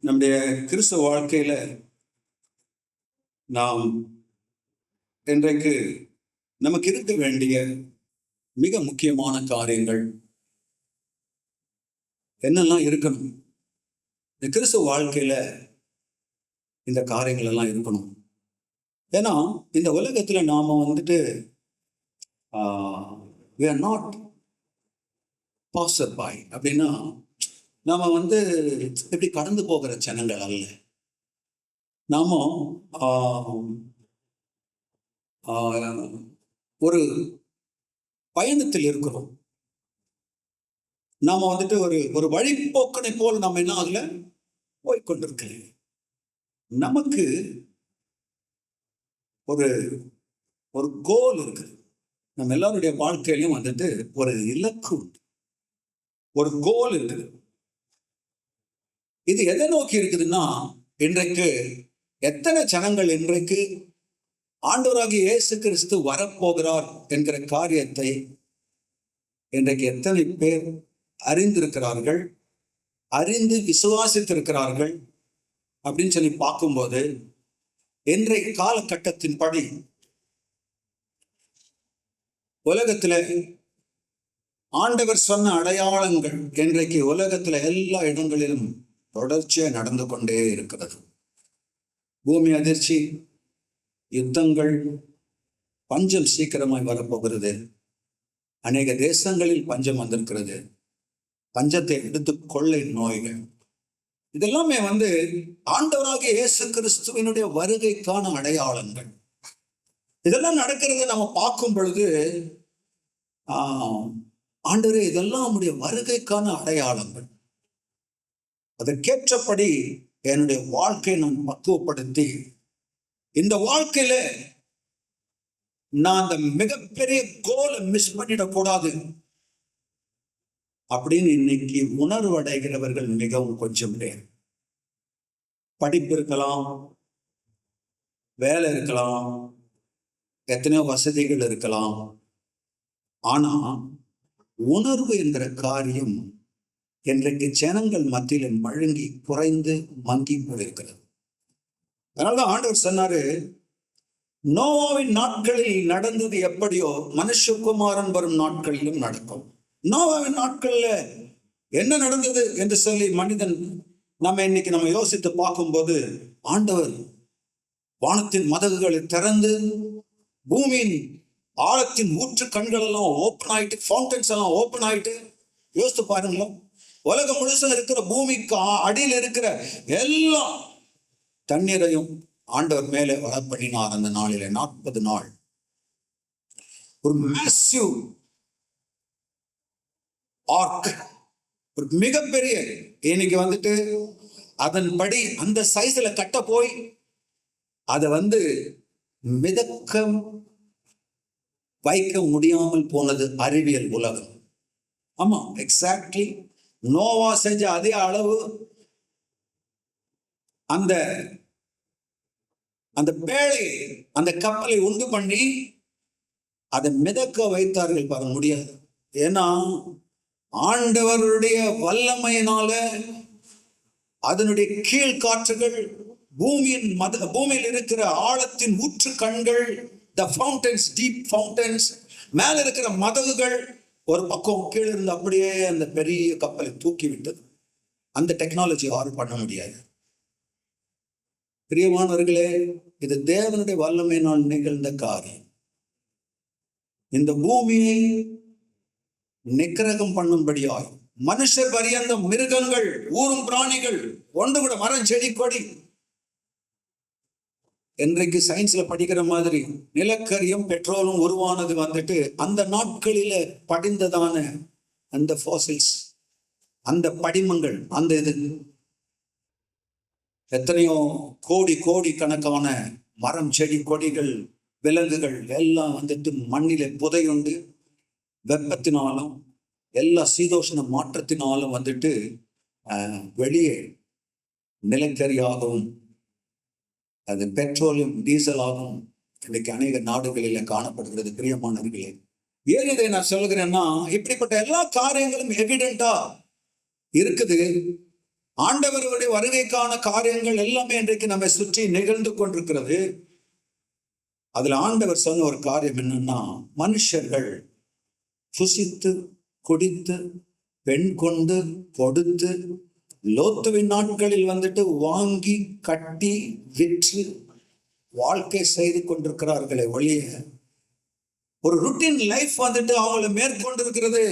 நம்முடைய கிறிஸ்தவ வாழ்க்கையில நாம் இன்றைக்கு நமக்கு இருக்க வேண்டிய மிக முக்கியமான காரியங்கள் என்னெல்லாம் இருக்கணும். இந்த கிறிஸ்தவ வாழ்க்கையில இந்த காரியங்கள் எல்லாம் இருக்கணும். ஏன்னா இந்த உலகத்துல நாம we are not passerby அப்படின்னா நாம எப்படி கடந்து போகிற ஜனங்கள் அல்ல. நாம ஒரு பயணத்தில் இருக்கிறோம். நாம ஒரு வழிபோக்கனை போல் நம்ம என்ன அதுல போய்கொண்டிருக்கிறோம். நமக்கு ஒரு ஒரு கோல் இருக்குது. நம்ம எல்லாருடைய வாழ்க்கையிலும் ஒரு இலக்கு உண்டு, ஒரு கோல் இருக்குது. இது எதை நோக்கி இருக்குதுன்னா, இன்றைக்கு எத்தனை ஜனங்கள் இன்றைக்கு ஆண்டவராகிய இயேசு கிறிஸ்து வரப்போகிறார் என்கிற காரியத்தை இன்றைக்கு எத்தனை பேர் அறிந்திருக்கிறார்கள், அறிந்து விசுவாசித்திருக்கிறார்கள் அப்படின்னு சொல்லி பார்க்கும்போது, இன்றைய காலகட்டத்தின் படி உலகத்துல ஆண்டவர் சொன்ன அடையாளங்கள் இன்றைக்கு உலகத்துல எல்லா இடங்களிலும் தொடர்ச்சியா நடந்து கொண்டே இருக்கிறது. பூமி அதிர்ச்சி, யுத்தங்கள், பஞ்சம் சீக்கிரமாய் வரப்போகிறது. அநேக தேசங்களில் பஞ்சம் வந்திருக்கிறது. பஞ்சத்தை எடுத்து கொள்ளை நோய்கள், இதெல்லாமே ஆண்டவராகிய இயேசு கிறிஸ்துவினுடைய வருகைக்கான அடையாளங்கள். இதெல்லாம் நடக்கிறத நம்ம பார்க்கும் பொழுது, ஆண்டவரே இதெல்லாம் நம்முடைய வருகைக்கான அடையாளங்கள். அதற்கேற்றபடி என்னுடைய வாழ்க்கையை நான் பக்குவப்படுத்தி, இந்த வாழ்க்கையில நான் அந்த மிகப்பெரிய கோலை மிஸ் பண்ணிடக்கூடாது அப்படின்னு இன்னைக்கு உணர்வு அடைகிறவர்கள் மிகவும் கொஞ்சம் பேர். படிப்பு இருக்கலாம், வேலை இருக்கலாம், எத்தனையோ வசதிகள் இருக்கலாம், ஆனா உணர்வு என்கிற காரியம் இன்றைக்கு ஜனங்கள் மத்தியில் மழுங்கி குறைந்து மங்கி போயிருக்கிறது. அதனாலதான் ஆண்டவர் சொன்னாரு, நோவாவின் நாட்களில் நடந்தது எப்படியோ மனுஷகுமாரன் வரும் நாட்களிலும் நடக்கும். நோவாவின் நாட்கள்ல என்ன நடந்தது என்று சொல்லி மனிதன் நம்ம யோசித்து பார்க்கும்போது, ஆண்டவர் வானத்தின் மதகுகளை திறந்து பூமியின் ஆழத்தின் ஊற்று கண்கள் எல்லாம் ஓப்பன் ஆயிட்டு, ஃபவுண்டன்ஸ் எல்லாம் ஓப்பன் ஆயிட்டு, யோசித்து பாருங்களேன், உலகம் முழுசும் இருக்கிற பூமிக்கு அடியில் இருக்கிற எல்லா தண்ணீரையும் ஆண்டவர் மேலே வளப்பண்ணினார். அந்த நாளிலே 40 நாள் ஒரு மேசிவ் ஆர்க், ஒரு மிகப்பெரிய, இன்னைக்கு அதன்படி அந்த சைஸ்ல கட்ட போய் அதை மிதக்க வைக்க முடியாமல் போனது அறிவியல் உலகம். ஆமா, எக்ஸாக்ட்லி நோவா செஞ்ச அதே அளவு அந்த அந்த பேழை, அந்த கப்பலை உண்டு பண்ணி அதை மிதக்க வைத்தார்கள். பார்க்க முடியாது. ஏன்னா ஆண்டவருடைய வல்லமையினால அதனுடைய கீழ் காற்றுகள், பூமியில் இருக்கிற ஆழத்தின் ஊற்று கண்கள், the fountains, deep fountains, மேல இருக்கிற மதகுகள் ஒரு பக்கம் கீழே இருந்து அப்படியே அந்த பெரிய கப்பலை தூக்கி விட்டது. அந்த டெக்னாலஜி யாரும் பண்ண முடியாது. பிரியமானவர்களே, இது தேவனுடைய வல்லமையினால் நிகழ்ந்த காரியம். இந்த பூமியை நிக்கிரகம் பண்ணும்படியாய் மனுஷர் பரியந்த மிருகங்கள், ஊரும் பிராணிகள், ஒன்று கூட மரம், செடி, கொடி, இன்றைக்கு சயின்ஸ்ல படிக்கிற மாதிரி நிலக்கரியும் பெட்ரோலும் உருவானது அந்த நாட்களில படிந்ததான அந்த ஃபாசில்ஸ், அந்த படிமங்கள், அந்த இது எத்தனையோ கோடி கணக்கான மரம், செடி, கொடிகள், விலங்குகள் எல்லாம் மண்ணில புதையுண்டு வெப்பத்தினாலும் எல்லா சீதோஷண மாற்றத்தினாலும் வெளியே நிலக்கரியாகவும் அது பெட்ரோலியம், டீசலாகவும் இன்னைக்கு அநேக நாடுகளில காணப்படுகிறது. பிரியமானவர்களே, ஏன் இதை நான் சொல்கிறேன்னா, இப்படிப்பட்ட எல்லா காரியங்களும் எவிடென்டா இருக்குது. ஆண்டவருடைய வருகைக்கான காரியங்கள் எல்லாமே இன்றைக்கு நம்மை சுற்றி நிகழ்ந்து கொண்டிருக்கிறது. அதுல ஆண்டவர் சொன்ன ஒரு காரியம் என்னன்னா, மனுஷர்கள் புசித்து குடித்து பெண் கொண்டு கொடுத்து லோத்துவின் நாட்களில் வாங்கி கட்டி விற்று வாழ்க்கை செய்து கொண்டிருக்கிறார்களே ஒழிய ஒரு ருட்டீன் லைஃப் அவங்களை மேற்கொண்டிருக்கிறது.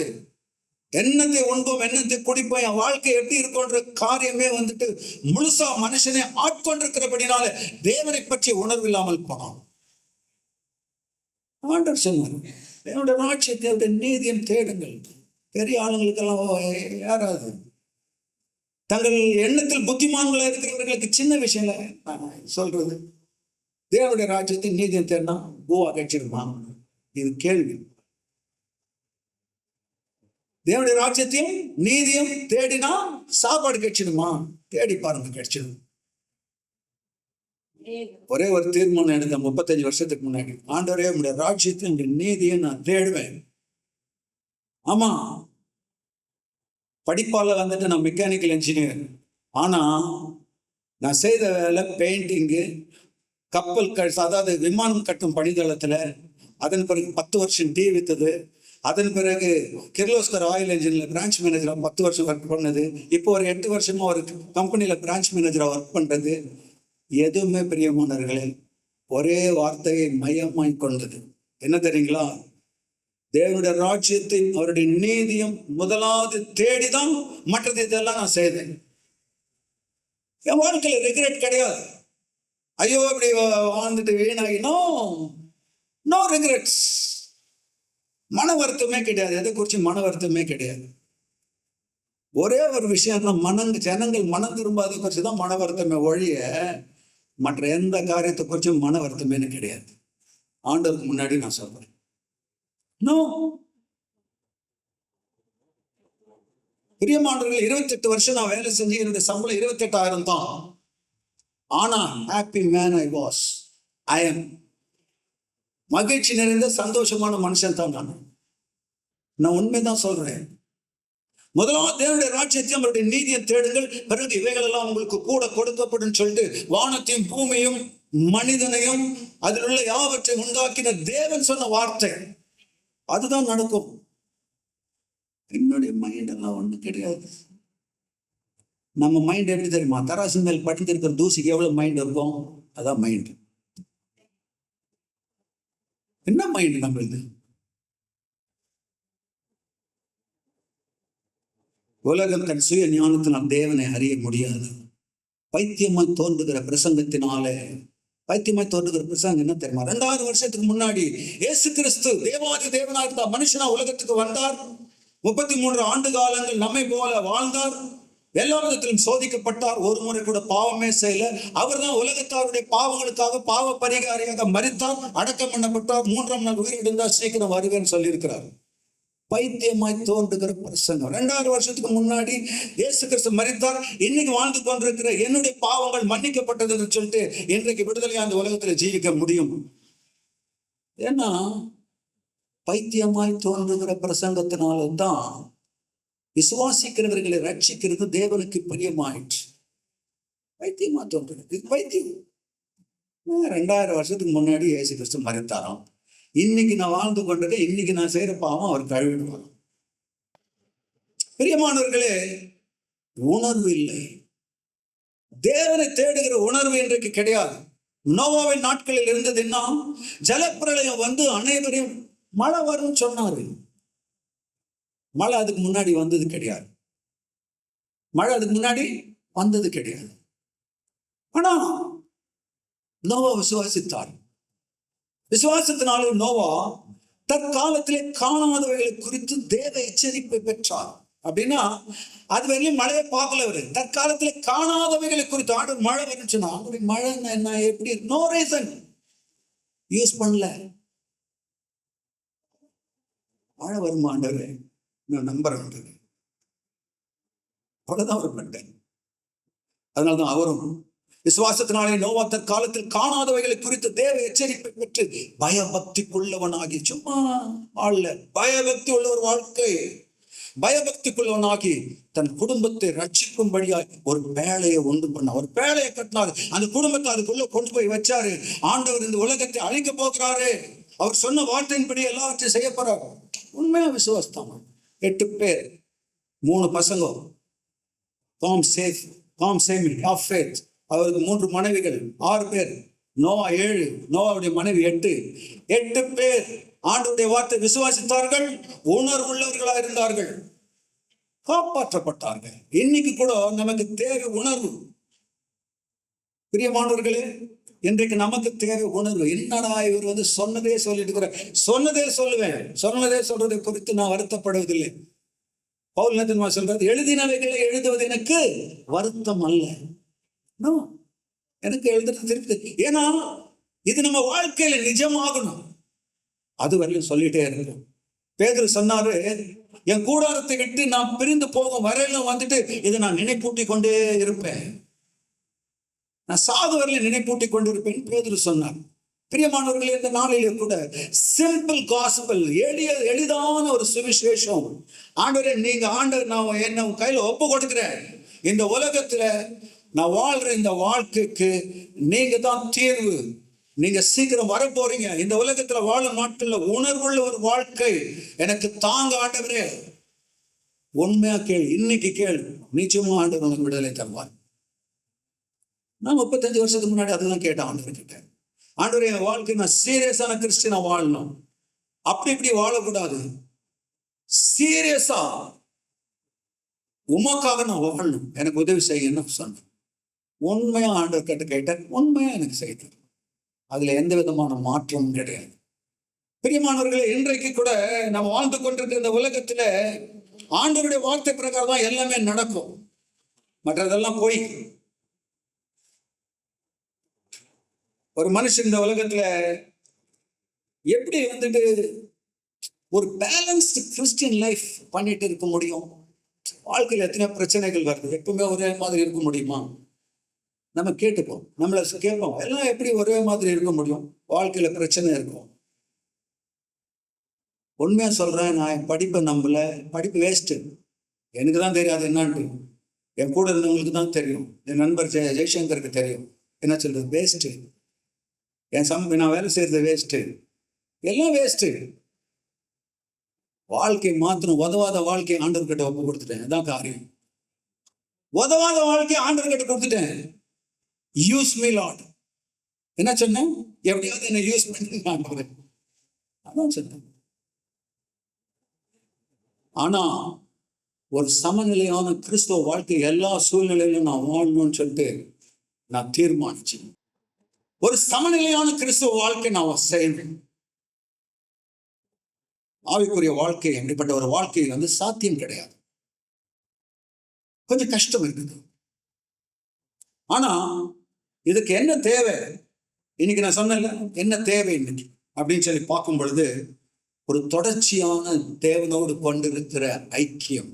என்னத்தை உண்போம், என்னத்தை குடிப்போம், என் வாழ்க்கை எப்படி இருக்கும்ன்ற காரியமே முழுசா மனுஷனை ஆட்கொண்டிருக்கிறபடினால தேவனை பற்றி உணர்வு இல்லாமல் போனான். ஆண்டவர் சொன்னார், தேவனுடைய ராஜ்யத்தை அவருடைய நீதியும் தேடுங்கள். பெரிய ஆளுங்களுக்கெல்லாம் யாராவது தங்கள் எண்ணத்தில் புத்திமான்களா இருக்கிறவர்களுக்கு சின்ன விஷயம் சொல்றது, தேவனுடைய ராஜ்யத்தை நீதியம் தேடினா பூவா கட்சிடுமா? இது கேள்வி. தேவனுடைய ராஜ்யத்தையும் நீதியும் தேடினா சாப்பாடு கிடைச்சிடுமா? தேடி பாருங்க, கிடைச்சிடும். ஒரே ஒரு தீர்மானம் எடுத்த 35 வருஷத்துக்கு முன்னாடி, ஆண்டவரே உடைய ராஜ்யத்தை உடைய நீதியை நான் தேடுவேன். ஆமா, படிப்பால நான் மெக்கானிக்கல் இன்ஜினியர். ஆனா நான் செய்த வேலை பெயிண்டிங்கு, கப்பல் அதாவது விமானம் கட்டும் பணிதளத்துல. அதன் பிறகு 10 வருஷம் டீ வித்தது. அதன் பிறகு கிர்லோஸ்கர் ஆயில் என்ஜின்ல பிரான்ச் மேனேஜரா 10 வருஷம் ஒர்க் பண்ணது. இப்போ ஒரு 8 வருஷமா ஒரு கம்பெனியில பிரான்ச் மேனேஜரா ஒர்க் பண்றது. எதுவுமே பிரியமானவர்களே, ஒரே வார்த்தையை மையமாய் கொண்டது என்ன தெரியுங்களா? தேவனுடைய ராஜ்யத்தை அவருடைய நீதியும் முதலாவது தேடிதான் மற்றது இதெல்லாம் நான் செய்தேன். என் வாழ்க்கையில ரெக்ரெட் கிடையாது. ஐயோ இப்படி வாழ்ந்துட்டு வீணாகினோ, நோ ரெக்ரெட்ஸ். மன வருத்தமே கிடையாது. எதை குறிச்சு மன வருத்தமே கிடையாது. ஒரே ஒரு விஷயம் தான், ஜனங்கள் மனம் திரும்பாத குறிச்சுதான் மன வருத்தமே ஒழிய மற்ற எந்த காரியத்தை குறிச்சும் மன வருத்தமே கிடையாது. ஆண்டவருக்கு முன்னாடி நான் சொல்றேன், நோ. பிரியமானவர்கள், 28 வருஷம் நான் வேலை செஞ்சு என்னுடைய சம்பளம் 28,000 தான். ஆனா happy man I was. I am மகிழ்ச்சி நிறைந்த சந்தோஷமான மனுஷன் தான் நான் உண்மைதான் சொல்றேன். முதலாவது தேவனுடைய ராஜ்யத்தையும் அவருடைய நீதியை தேடுங்கள், பிறகு இவைகள் எல்லாம் உங்களுக்கு கூட கொடுக்கப்படும் சொல்லிட்டு வானத்தையும் பூமியும் மனிதனையும் அதில் உள்ள யாவற்றை உண்டாக்கின தேவன் சொன்ன வார்த்தை அதுதான் நடக்கும். என்னுடைய மைண்ட் எல்லாம் ஒண்ணும் கிடையாது. நம்ம மைண்ட் எப்படி தெரியுமா? தராசு மேல் படித்திருக்கிற தூசிக்கு எவ்வளவு மைண்ட் இருக்கும், அதான் மைண்ட். என்ன மைண்ட் நம்மளுது? உலகம் தன் சுய ஞானத்தினால் தேவனை அறிய முடியாது. பைத்தியமாய் தோன்றுகிற பிரசங்கத்தினாலே. பைத்தியமாய் தோன்றுகிற பிரசங்கம் என்ன தெரியுமா? 2000 வருஷத்துக்கு முன்னாடி இயேசு கிறிஸ்து தேவாதி தேவனா இருந்தா மனுஷனா உலகத்துக்கு வந்தார். 33 ஆண்டு காலங்கள் நம்மை போல வாழ்ந்தார். எல்லா விதத்திலும் சோதிக்கப்பட்டார். ஒரு முறை கூட பாவமே செய்யல. அவர் தான் உலகத்தாருடைய பாவங்களுக்காக பாவ பரிகாரியாக மரித்தார், அடக்கம் பண்ணப்பட்டார், 3ஆம் நாள் உயிரிழந்தார், சீக்கிரம் வருவேன்னு சொல்லியிருக்கிறார். பைத்தியமாய் தோன்றுகிற பிரசங்கம். 2000 வருஷத்துக்கு முன்னாடி இயேசு கிறிஸ்து மரித்தார். இன்னைக்கு வாழ்ந்து கொண்டிருக்கிற என்னுடைய பாவங்கள் மன்னிக்கப்பட்டதுன்னு சொல்லிட்டு இன்றைக்கு விடுதலையா அந்த உலகத்துல ஜீவிக்க முடியும். ஏன்னா பைத்தியமாய் தோன்றுகிற பிரசங்கத்தினால்தான் விசுவாசிக்கிறவர்களை ரட்சிக்கிறது தேவனுக்கு பிரியமாயிற்று. பைத்தியமா தோன்றுகிறது. இது பைத்தியம். 2000 வருஷத்துக்கு முன்னாடி இயேசு கிறிஸ்து மரித்தாராம். இன்னைக்கு நான் வாழ்ந்து கொண்டதை இன்னைக்கு நான் செய்யற பாவம் அவர் கழுவிடுவார். பிரியமானவர்களே, உணர்வு இல்லை. தேவனை தேடுகிற உணர்வு இன்றைக்கு கிடையாது. நோவாவின் நாட்களில் இருந்தது என்ன? ஜலப்பிரளயம் அனைவரையும் மழை வரும்னு சொன்னாரு. மழை அதுக்கு முன்னாடி வந்தது கிடையாது. மழை அதுக்கு முன்னாடி வந்தது கிடையாது. ஆனா நோவா விசுவாசித்தார். விசுவாசத்தினாலும் நோவா தற்காலத்திலே காணாதவைகளை குறித்து தேவ எச்சரிப்பை பெற்றார். அப்படின்னா அது வரையிலும் மழையை பார்க்கல. அவரு தற்காலத்திலே காணாதவைகளை குறித்து ஆண்டு மழை வந்துச்சுன்னா மழை என்ன எப்படி, நோ ரீசன் யூஸ் பண்ணல. மழை வருமா ஆண்டவரே, நான் நம்புறேன், அவ்வளவுதான் அவர் பண்ணேன். அதனால்தான் அவரும் விசுவாசத்தினாலே நோவா தற்காலத்தில் காணாதவைகளை குறித்து தேவ எச்சரிப்பை பெற்று பயபக்திக்குள்ளவனாகி சும்மா வாழல. பயபக்தி உள்ள ஒரு வாழ்க்கை. பயபக்திக்குள்ளவனாகி தன் குடும்பத்தை ரட்சிக்கும்படியாய் ஒரு பேழையை உண்டு பண்ண, ஒரு பேழையை கட்டினாரு. அந்த குடும்பத்தை அதுக்குள்ள கொண்டு போய் வச்சாரு. ஆண்டவர் இந்த உலகத்தை அழிக்க போகிறாரு, அவர் சொன்ன வார்த்தையின்படி எல்லாவற்றையும் செய்ய போறாரு. உண்மையா விசுவாசம். 8 பேர், 3 பசங்க. அவருக்கு 3 மனைவிகள், 6 பேர். நோவா 7, நோவாவுடைய மனைவி 8 பேர் ஆண்டவருடைய வார்த்தை விசுவாசித்தார்கள், உணர்வுள்ளவர்களாக இருந்தார்கள், காப்பாற்றப்பட்டார்கள். இன்னைக்கு கூட நமக்கு தேவை உணர்வு. பிரியமானவர்களே, இன்றைக்கு நமக்கு தேவை உணர்வு. என்னடா இவர் சொன்னதே சொல்லிட்டு இருக்கிற, சொன்னதே சொல்லுவேன், சொன்னதே சொல்றதை குறித்து நான் வருத்தப்படுவதில்லை. பவுல் என்ன சொல்றது? எழுதினவைகளை எழுதுவது எனக்கு வருத்தம் அல்ல. எனக்கு எழுதுறது திருப்பி, ஏன்னா இது நம்ம வாழ்க்கையில நிஜமாகணும். அது வரையும் சொல்லிட்டே இருக்கணும். பேதுரு சொன்னாரு, என் கூடாரத்தை விட்டு நான் பிரிந்து போகும் வரையிலும் இதை நான் நினைப்பூட்டி கொண்டே இருப்பேன், நான் சாகு வரையில நினைப்பூட்டி கொண்டு இருப்பேன் பேதுரு சொன்னார். பிரியமானவர்களே, இந்த நாளிலே கூட சிம்பிள் காஸ்பல், எளிதான ஒரு சுவிசேஷம். ஆண்டவரே, நீங்க ஆண்டவர், நான் என்ன கையில ஒப்பு கொடுக்கிறேன். இந்த உலகத்துல நான் வாழ்ற இந்த வாழ்க்கைக்கு நீங்க தான் தீர்வு. நீங்க சீக்கிரம் வர போறீங்க. இந்த உலகத்துல வாழும் நாட்கள்ல உணர்வுள்ள ஒரு வாழ்க்கை எனக்கு தாங்க ஆண்டவரே. உண்மையா கேள், இன்னைக்கு கேள், நிச்சயமா ஆண்டவர் உனக்கு விடுதலை தருவார். நான் 35 வருஷத்துக்கு முன்னாடி அதுதான் கேட்டேன் ஆண்டவர் கிட்ட. ஆண்டவரே, என் வாழ்க்கை நான் சீரியஸான கிறிஸ்டியனா வாழணும், அப்படி இப்படி வாழக்கூடாது, சீரியஸா உமக்காக நான் வாழணும், எனக்கு உதவி செய்யணும்னு சொன்னேன். உண்மையா ஆண்டவர் கிட்ட கேட்டேன், உண்மையா எனக்கு செய்தார். அதுல எந்த விதமான மாற்றமும் கிடையாது. பிரியமானவர்களே, இன்றைக்கு கூட நம்ம வாழ்ந்து கொண்டிருக்கிற இந்த உலகத்துல ஆண்டவருடைய வார்த்தை பிரகாரம் தான் எல்லாமே நடக்கும், மற்றதெல்லாம் போய். ஒரு மனுஷன் இந்த உலகத்துல எப்படி ஒரு பேலன்ஸ்டு கிறிஸ்டியன் லைஃப் பண்ணிட்டு இருக்க முடியும்? வாழ்க்கையில் எத்தனை பிரச்சனைகள் வருது, எப்பவுமே ஒரே மாதிரி இருக்க முடியுமா? நம்ம கேட்டுப்போம், நம்மளை கேட்போம், எல்லாம் எப்படி ஒரே மாதிரி இருக்க முடியும்? வாழ்க்கையில பிரச்சனை இருக்கும். உண்மையா சொல்றேன், நான் என் படிப்பை நம்பல, படிப்பு வேஸ்ட்டு. எனக்கு தான் தெரியாது என்னன்ட்டு, என் கூட இருந்தவங்களுக்கு தான் தெரியும். என் நண்பர் ஜெய்சங்கருக்கு தெரியும். என்ன சொல்றது? வேஸ்ட்டு. நான் வேலை செய்யறது வேஸ்ட்டு, எல்லாம் வேஸ்ட்டு. வாழ்க்கை மாத்திரம் உதவாத வாழ்க்கையை ஆண்டவர்கிட்ட ஒப்பு கொடுத்துட்டேன். அதான் காரியம். உதவாத வாழ்க்கையை ஆண்டவர்கிட்ட கொடுத்துட்டேன். Use me Lord. என்ன சொன்னேன்? எப்படியாவது என்ன யூஸ் பண்ணி, அதான் சொன்னேன். ஆனா ஒரு சமநிலையான கிறிஸ்தவ வாழ்க்கை எல்லா சூழ்நிலையிலும் நான் வாழணும்னு சொல்லிட்டு நான் தீர்மானிச்சேன். ஒரு சமநிலையான கிறிஸ்தவ வாழ்க்கை நான் செய்வேன். ஆவிக்குரிய வாழ்க்கை, அப்படிப்பட்ட ஒரு வாழ்க்கை சாத்தியம் கிடையாது, கொஞ்சம் கஷ்டம் இருக்குது. ஆனா இதுக்கு என்ன தேவை? இன்னைக்கு நான் சொன்னேன்ல, என்ன தேவை இன்னைக்கு அப்படின்னு சொல்லி பார்க்கும் பொழுது, ஒரு தொடர்ச்சியான தேவனோடு கொண்டிருக்கிற ஐக்கியம்,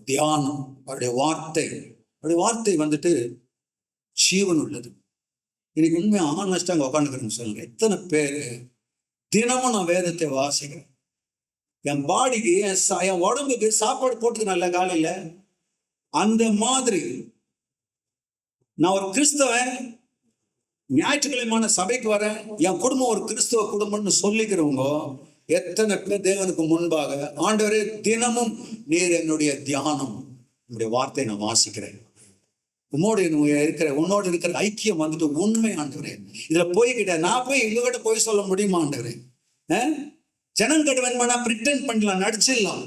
தியானம், அவருடைய வார்த்தை ஜீவன் உள்ளது. இன்னைக்கு உண்மையா ஆனஸ்டா அங்க உட்காந்துக்கிறேன்னு சொல்லுங்க. எத்தனை பேரு தினமும் நான் வேதத்தை வாசிக்கிறேன், என் பாடிக்கு, என் உடம்புக்கு சாப்பாடு போட்டுக்கு நல்ல காலையில, அந்த மாதிரி நான் ஒரு கிறிஸ்தவன், ஞாயிற்றுக்கிழமான சபைக்கு வரேன், என் குடும்பம் ஒரு கிறிஸ்தவ குடும்பம்னு சொல்லிக்கிறவங்க எத்தனை பேர் தேவனுக்கு முன்பாக, ஆண்டவரே தினமும் நீர் என்னுடைய தியானம், என்னுடைய வார்த்தையை நான் வாசிக்கிறேன், உன்னோடு இருக்கிற ஐக்கியம் உண்மை ஆண்டவரே. இதுல போய்கிட்ட நான் போய் இவங்கிட்ட போய் சொல்ல முடியுமா ஆண்டவரே? ஜனங்கிட்ட வேணுமானா பிரிட்டன் பண்ணலாம், நடிச்சிடலாம்.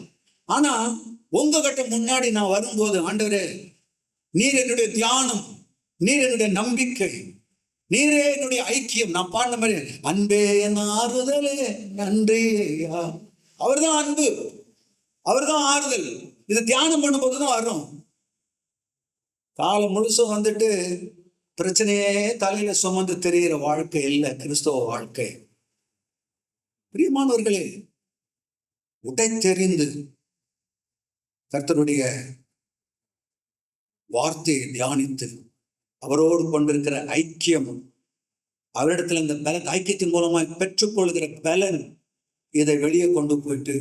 ஆனா உங்ககிட்ட முன்னாடி நான் வரும்போது, ஆண்டவரே நீர் என்னுடைய தியானம், நீர் என்னுடைய நம்பிக்கை, நீரே என்னுடைய ஐக்கியம். நான் பாடின மாதிரி, அன்பே என் ஆறுதலே நன்றி. அவர்தான் அன்பு, அவர்தான் ஆறுதல். இது தியானம் பண்ணும்போதுதான் வரும். காலம் முழுசும் பிரச்சனையே தலையில சுமந்து தெரிகிற வாழ்க்கை இல்லை கிறிஸ்தவ வாழ்க்கை. பிரியமானவர்களே, உடை தெரிந்து கர்த்தருடைய வார்த்தையை தியானித்து அவரோடு கொண்டிருக்கிற ஐக்கியம், அவரிடத்துல இந்த பலன், ஐக்கியத்தின் மூலமாக பெற்றுக்கொள்கிற பலன், இதை வெளியே கொண்டு போயிட்டு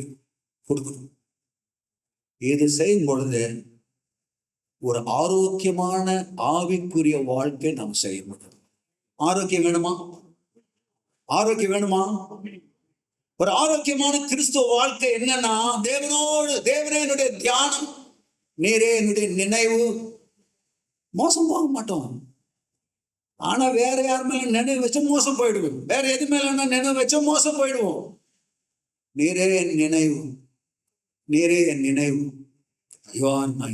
கொடுக்கணும். இது செய்யும் பொழுது ஒரு ஆரோக்கியமான ஆவிக்குரிய வாழ்க்கை நாம் செய்ய முடியும். ஆரோக்கியம் வேணுமா? ஆரோக்கியம் வேணுமா? ஒரு ஆரோக்கியமான கிறிஸ்துவ வாழ்க்கை என்னன்னா, தேவனே என்னுடைய தியானம், நீரே என்னுடைய நினைவு. மோசம் போக மாட்டோம். ஆனா வேற யார் மேல நினைவு வச்ச மோசம் போயிடுவோம். வேற எது மேல நினைவு வச்ச மோசம் போயிடுவோம். நீரே என் நினைவு, நீரே என் நினைவு. You are my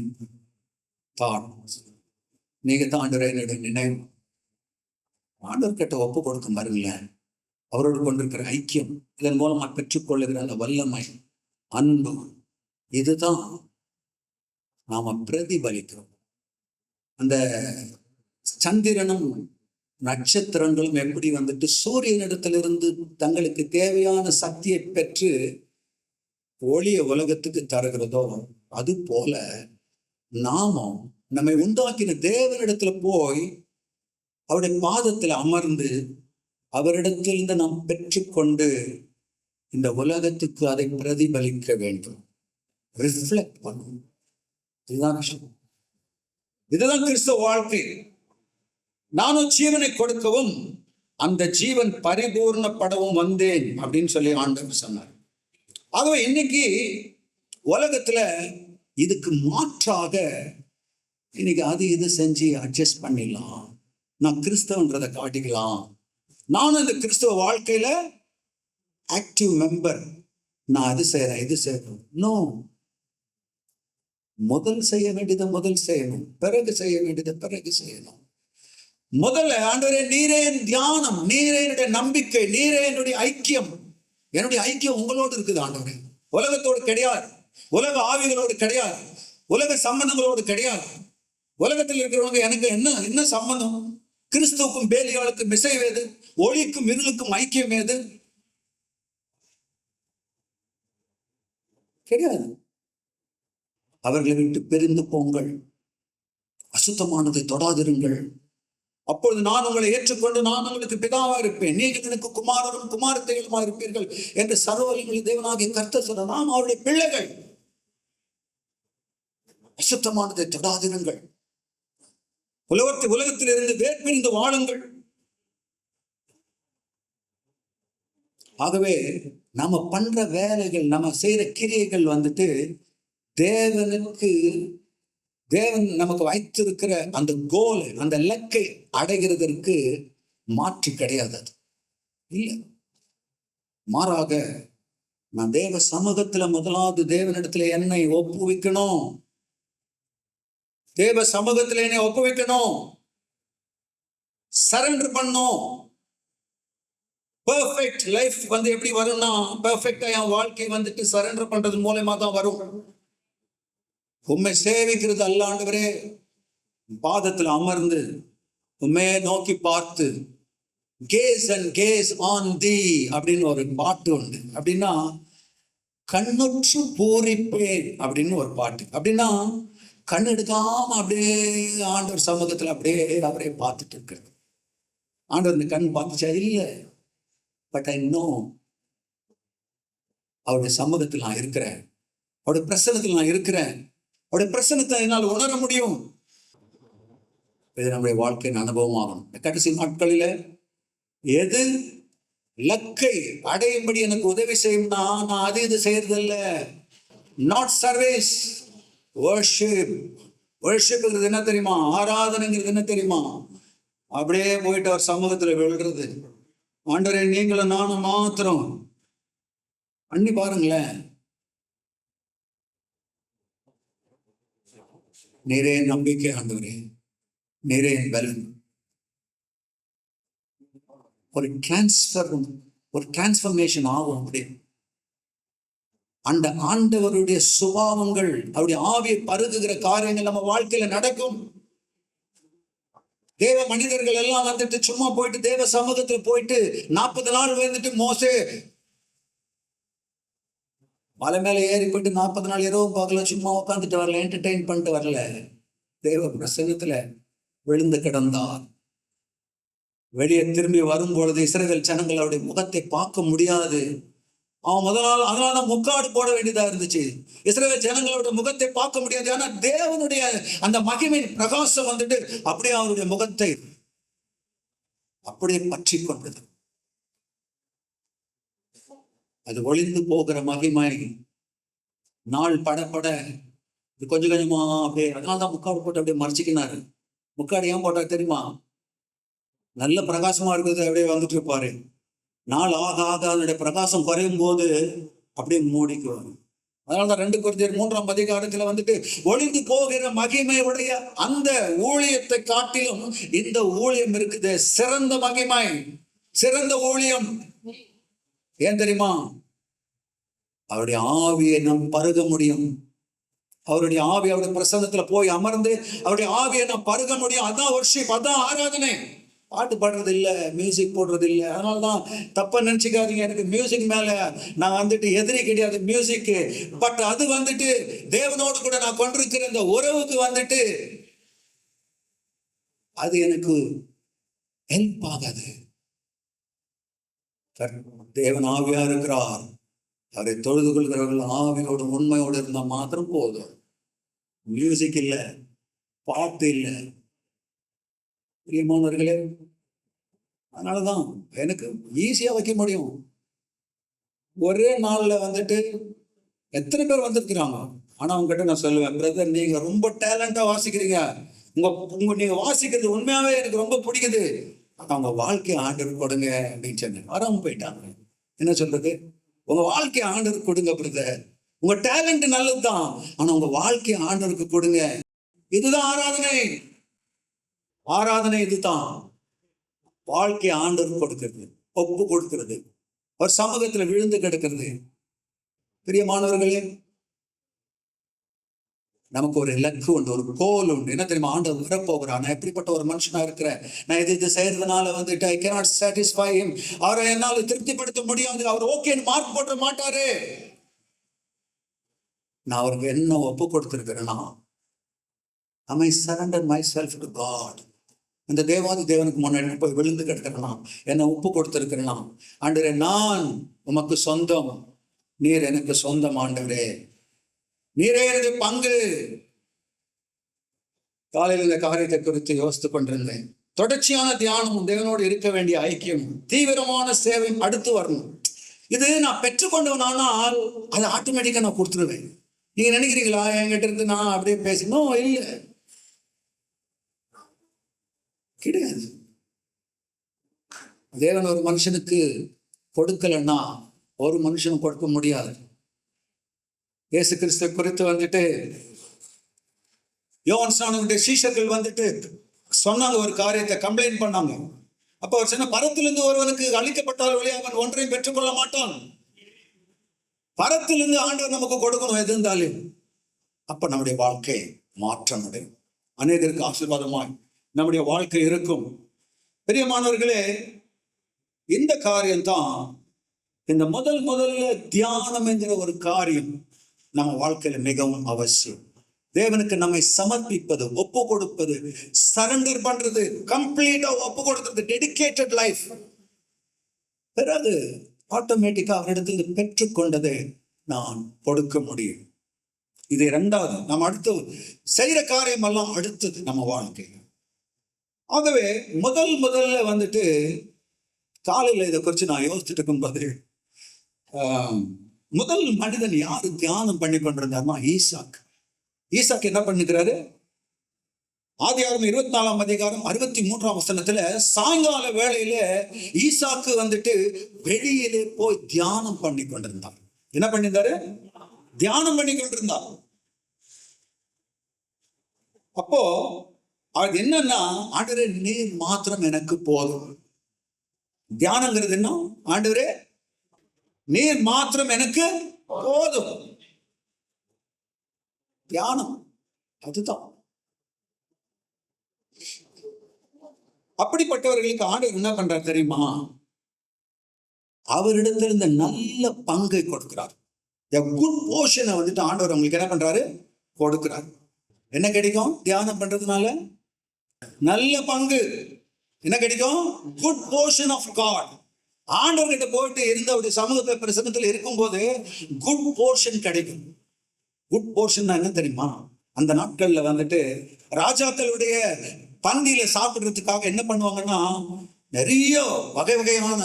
thought. நீங்க தான் ஆண்டவரே என்னுடைய நினைவு. ஆண்டவர் கிட்ட ஒப்பு கொடுக்க பாருங்களேன். அவரோடு கொண்டிருக்கிற ஐக்கியம், இதன் மூலமா பெற்றுக்கொள்ளுகிற அந்த வல்லமை, அன்பு, இதுதான் நாம பிரதிபலிக்கிறோம். அந்த சந்திரனும் நட்சத்திரங்களும் எப்படி வந்துட்டு சூரியனிடத்திலிருந்து தங்களுக்கு தேவையான சக்தியை பெற்று ஒளிய உலகத்துக்கு தருகிறதோ, அது போல நாமும் நம்மை உண்டாக்கின தேவனிடத்துல போய் அவருடைய பாதத்தில் அமர்ந்து அவரிடத்திலிருந்து நாம் பெற்றுக்கொண்டு இந்த உலகத்துக்கு அதை பிரதிபலிக்க வேண்டும், ரிஃப்ளெக்ட் பண்ணும். இதுதான் விஷயம். இதுதான் கிறிஸ்தவ வாழ்க்கை. நானும் ஜீவனை கொடுக்கவும் அந்த ஜீவன் பரிபூர்ணப்படவும் வந்தேன் அப்படின்னு சொல்லி ஆண்டவர் சொன்னார். ஆகவே இன்னைக்கு உலகத்துல இதுக்கு மாற்றாக இன்னைக்கு அது இது செஞ்சு அட்ஜஸ்ட் பண்ணிடலாம், நான் கிறிஸ்தவன்றதை காட்டிக்கலாம், நானும் இந்த கிறிஸ்தவ வாழ்க்கையில ஆக்டிவ் மெம்பர், நான் அது செய்யறேன் இது செய்யறேன். நோ, முதல் செய்ய வேண்டியதை முதல் செய்யணும், பிறகு செய்ய வேண்டியதை பிறகு செய்யணும். முதல்ல ஆண்டவரே நீரே என் தியானம், நீரே என்னுடைய நம்பிக்கை, நீரே என்னுடைய ஐக்கியம். என்னுடைய ஐக்கியம் உங்களோடு இருக்குது ஆண்டவரே, உலகத்தோடு கிடையாது, உலக ஆவிகளோடு கிடையாது, உலக சம்பந்தங்களோடு கிடையாது. உலகத்தில் இருக்கிறவங்க எனக்கு என்ன சம்பந்தம்? கிறிஸ்துவுக்கும் பேலியாளுக்கும் மிசைவேது, ஒளிக்கும் இருளுக்கும் ஐக்கியம் ஏது? கிடையாது. அவர்களை விட்டு பிரிந்து போங்கள், அசுத்தமானதை தொடாதிருங்கள், அப்பொழுது நான் உங்களை ஏற்றுக்கொண்டு நான் உங்களுக்கு பிதாவா இருப்பேன், நீங்கள் எனக்கு குமாரரும் குமாரத்தைகளுமா இருப்பீர்கள் என்று சர்வவல்லமையுள்ள தேவனாகிய கர்த்தர் சொன்னார். நாம் அவருடைய பிள்ளைகள். அசுத்தமானதை தொடாதிருங்கள், உலகத்தில் இருந்து வேர்பிரிந்து வாழுங்கள். ஆகவே நம்ம பண்ற வேலைகள், நம்ம செய்யற கிரியைகள் வந்துட்டு தேவன் நமக்கு வைத்திருக்கிற அந்த கோல், அந்த இலக்கை அடைகிறதற்கு மாற்று கிடையாது. அது இல்லை, மாறாக நான் தேவ சமூகத்துல முதலாவது தேவனிடத்துல என்னை ஒப்புவிக்கணும், தேவ சமூகத்துல என்னை ஒப்புவிக்கணும், சரண்டர் பண்ணும். பெர்ஃபெக்ட் லைஃப் எப்படி வரும்னா, பெர்ஃபெக்டா என் வாழ்க்கை வந்துட்டு சரண்டர் பண்றது மூலமா தான் வரும். உண்மை சேவிக்கிறது அல்ல ஆண்டவரே, பாதத்தில் அமர்ந்து உண்மையை நோக்கி பார்த்து case and case on the அப்படின்னு ஒரு பாட்டு உண்டு. அப்படின்னா கண்ணுற்று பூரிப்பேன் அப்படின்னு ஒரு பாட்டு. அப்படின்னா கண் எடுக்காம அப்படியே ஆண்டவர் சமூகத்துல அப்படியே அவரே பார்த்துட்டு இருக்கிறது. ஆண்டவர் இந்த கண் பார்த்துச்சா? இல்லை. பட் ஐ நோ அவருடைய சமூகத்தில் நான் இருக்கிறேன், அவருடைய பிரசனத்தில் நான் இருக்கிறேன், அவருடைய பிரசனத்தை என்னால் உணர முடியும். இது நம்முடைய வாழ்க்கையின் அனுபவமாகும். கடைசி நாட்களில எது இலக்கை அடையும்படி எனக்கு உதவி செய்யும்னா, நான் அது இது செய்யறதில்ல. Not service, worship. வர்ஷிப்ங்கிறது என்ன தெரியுமா? ஆராதனைங்கிறது என்ன தெரியுமா? அப்படியே போயிட்டு அவர் சமூகத்துல விழுறது. ஆண்டவரே நீங்களும் நானும் மாத்திரம் பண்ணி பாருங்களேன். நிறைய நம்பிக்கை ஆண்டவரே, நிறைய பலன். ஒரு டிரான்ஸ்ஃபர்மேஷன் ஆகும். அப்படி அந்த ஆண்டவருடைய சுபாவங்கள், அவருடைய ஆவியை பருகுகிற காரியங்கள் நம்ம வாழ்க்கையில நடக்கும். தேவ மனிதர்கள் எல்லாம் வந்துட்டு சும்மா போயிட்டு தேவ சமூகத்துல போயிட்டு 40 நாள் வந்துட்டு மோசே மலை மேல ஏறி போயிட்டு 40 நாள் இரவும் பார்க்கல, சும்மா உட்காந்துட்டு வரல, என்டர்டெயின் பண்ணிட்டு வரல. தேவ பிரசன்னத்துல விழுந்து கிடந்தார். வெளியே திரும்பி வரும்பொழுது இஸ்ரவேல் ஜனங்கள் அவருடைய முகத்தை பார்க்க முடியாது. அவன் முதல் நாள் அதனாலதான் முக்காடு போட வேண்டியதா இருந்துச்சு. இஸ்ரவேல் ஜனங்களோட முகத்தை பார்க்க முடியாது. ஆனா தேவனுடைய அந்த மகிமையின் பிரகாசம் வந்துட்டு அப்படியே அவருடைய முகத்தை அப்படியே பற்றி கொண்டது. அது ஒளிந்து போகிற மகிமை நாள் படப்பட கொஞ்சம் கொஞ்சமா அப்படியே, அதனாலதான் முக்காடு போட்டு அப்படியே மறைச்சிக்கினாரு. முக்காடு ஏன் போட்டா தெரியுமா? நல்ல பிரகாசமா இருக்குது, அப்படியே வந்துட்டு இருப்பாரு. நாள் ஆக ஆக அதனுடைய பிரகாசம் குறையும் போது அப்படியே மூடிக்குவாங்க. அதனாலதான் 2 கொரிந்தியர் 3ஆம் அதிகாரத்துல வந்துட்டு ஒளிந்து போகிற மகிமை உடைய அந்த ஊழியத்தை காட்டிலும் இந்த ஊழியம் இருக்குது, சிறந்த மகிமை, சிறந்த ஊழியம். ஏன் தெரியுமா? அவருடைய ஆவியை நாம் பருக முடியும். அவருடைய ஆவி அவருடைய பிரசன்னத்துல போய் அமர்ந்து அவருடைய ஆவியை நாம் பருக முடியும். அதான் வர்ஷிப், அதான் ஆராதனை. பாட்டு பாடுறது இல்லை, மியூசிக் போடுறது இல்லை. அதனாலதான் தப்பா நினைச்சுக்காதீங்க, எனக்கு மியூசிக் மேல நான் வந்துட்டு எதிரி கிடையாது மியூசிக்கு. பட் அது வந்துட்டு தேவனோடு கூட நான் கொண்டிருக்கிற இந்த உறவுக்கு வந்துட்டு அது எனக்கு ஹெல்ப் ஆகாது. தேவன் ஆவியா இருக்கிறார். அவரை தொழுது கொள்கிறவர்கள் ஆவியோடு உண்மையோடு இருந்தால் மாத்திரம் போதும். மியூசிக் இல்லை, பாட்டு இல்லை. பிரியமானவர்களே, அதனாலதான் எனக்கு ஈஸியா வைக்க முடியும். ஒரே நாள்ல வந்துட்டு எத்தனை பேர் வந்திருக்கிறாங்க. ஆனா அவங்க கிட்ட நான் சொல்லுவேன், பிரதர் நீங்க ரொம்ப டேலண்டா வாசிக்கிறீங்க, நீங்க வாசிக்கிறது உண்மையாவே எனக்கு ரொம்ப பிடிக்குது, அவங்க வாழ்க்கையை ஆண்டவர் கொடுங்க அப்படின்னு சொன்னேன். வராம போயிட்டாங்க. என்ன சொல்றது? உங்க வாழ்க்கையை ஆண்டவருக்கு கொடுங்க பிரதர், உங்க டேலண்ட் நல்லதுதான், ஆனா உங்க வாழ்க்கையை ஆண்டவருக்கு கொடுங்க. இதுதான் ஆராதனை. ஆராதனை இதுதான். வாழ்க்கையை ஆண்டவருக்கு கொடுக்கிறது, ஒப்பு கொடுக்கிறது, ஒரு சமூகத்துல விழுந்து கிடக்கிறது. பிரியமானவர்களே, நமக்கு ஒரு இலக்கு உண்டு, ஒரு கோல் உண்டு. என்ன தெரியுமா? ஆண்டவர் வரப்போகிறான். நான் எப்படிப்பட்ட ஒரு மனுஷனா இருக்கிறேன், நான் இது செய்யறதுனால வந்துட்டு I cannot satisfy him, அவரை என்னால் திருப்திப்படுத்த முடியாது, அவர் ஓகேன்னு மார்க் போட மாட்டாரு. நான் அவருக்கு என்ன ஒப்பு கொடுத்திருக்கிறேன்னா, I surrender myself to God. இந்த தேவாதி தேவனுக்கு முன்னாடி போய் விழுந்து கிடக்கிறேனா, என்னை ஒப்பு கொடுத்திருக்கிறேனா, ஆண்டவரே நான் உமக்கு சொந்தம், நீர் எனக்கு சொந்தம், ஆண்டவரே நீரே எனது பங்கு. காலையில் இந்த காரியத்தை குறித்து யோசித்துக் கொண்டிருந்தேன். தொடர்ச்சியான தியானம், தேவனோடு இருக்க வேண்டிய ஐக்கியம், தீவிரமான சேவை அடுத்து வரணும். இது நான் பெற்றுக்கொண்டவனால் அது ஆட்டோமேட்டிக்கா நான் கொடுத்துருவேன். நீங்க நினைக்கிறீங்களா என்கிட்ட இருந்து நான் அப்படியே பேசணும்? இல்லை, கிடையாது. தேவன் ஒரு மனுஷனுக்கு கொடுக்கலன்னா ஒரு மனுஷனும் கொடுக்க முடியாது. இயேசு கிறிஸ்து குறித்து வந்துட்டு யோவான் ஸ்நானனுடைய சீஷர்கள் வந்துட்டு சொன்னாங்க, ஒரு காரியத்தை கம்ப்ளைண்ட் பண்ணாங்க. அப்ப அவர் சொன்ன, பரத்திலிருந்து ஒருவனுக்கு அளிக்கப்பட்டால் வழி அவன் ஒன்றையும் பெற்றுக்கொள்ள மாட்டான். பரத்திலிருந்து ஆண்டவர் நமக்கு கொடுக்கணும் எது இருந்தாலும். அப்ப நம்முடைய வாழ்க்கை மாற்றம் அடையும், அநேகருக்கு ஆசீர்வாதமாய் நம்முடைய வாழ்க்கை இருக்கும். பிரியமானவர்களே, இந்த காரியம்தான், இந்த முதல்ல தியானம் என்கிற ஒரு காரியம் நம்ம வாழ்க்கையில மிகவும் அவசியம். தேவனுக்கு நம்மை சமர்ப்பிப்பது, ஒப்பு கொடுப்பது, சரண்டர் பண்றது, கம்ப்ளீட்டா ஒப்பு கொடுக்கிறது, டெடிகேட்டட் லைஃப். பிறகு ஆட்டோமேட்டிக்கா அவரிடத்தில் பெற்றுக்கொண்டதை நான் கொடுக்க முடியும். இது 2வது. நம்ம அடுத்து செய்யற காரியம் எல்லாம் அடுத்தது நம்ம வாழ்க்கை. ஆகவே முதல்ல வந்துட்டு காலையில இதை குறித்து நான் யோசிச்சுட்டு இருக்கும்போது, முதல் மனிதன் யாரு தியானம் பண்ணி கொண்டிருந்தாருன்னா ஈசாக். ஈசாக் என்ன பண்ணிக்கிறாரு? ஆதியாகமம் 24ஆம் அதிகாரம் 63ஆம் வசனத்துல சாயங்கால வேளையில ஈசாக்கு வந்துட்டு வெளியிலே போய் தியானம் பண்ணி கொண்டிருந்தார். என்ன பண்ணியிருந்தாரு? தியானம் பண்ணி கொண்டிருந்தார். அப்போ அது என்னன்னா, ஆண்டவரே நீர் மாத்திரம் எனக்கு போதும். தியானங்கிறது என்ன? ஆண்டவரே நீர் மாத்திரம் எனக்கு போதும். தியானம் அதுதான். அப்படிப்பட்டவர்களுக்கு ஆண்டவர் என்ன பண்றார் தெரியுமா? அவரிடத்தில் இந்த நல்ல பங்கை கொடுக்கிறார். குட் போர்ஷனை வந்துட்டு ஆண்டவர் உங்களுக்கு என்ன பண்றாரு? கொடுக்கிறார். என்ன கிடைக்கும் தியானம் பண்றதுனால? நல்ல பங்கு. என்ன கிடைக்கும்? Good portion of God. ஆண்டவர்கிட்ட போயிட்டு இருந்த அவருடைய சமூகத்தை பிரசன்னத்தில் இருக்கும்போது குட் போர்ஷன் கிடைக்கும். குட் போர்ஷன் என்ன தெரியுமா? அந்த நாட்கள்ல வந்துட்டு ராஜாக்களுடைய பந்தியில சாப்பிடுறதுக்காக என்ன பண்ணுவாங்கன்னா, நிறைய வகை வகையான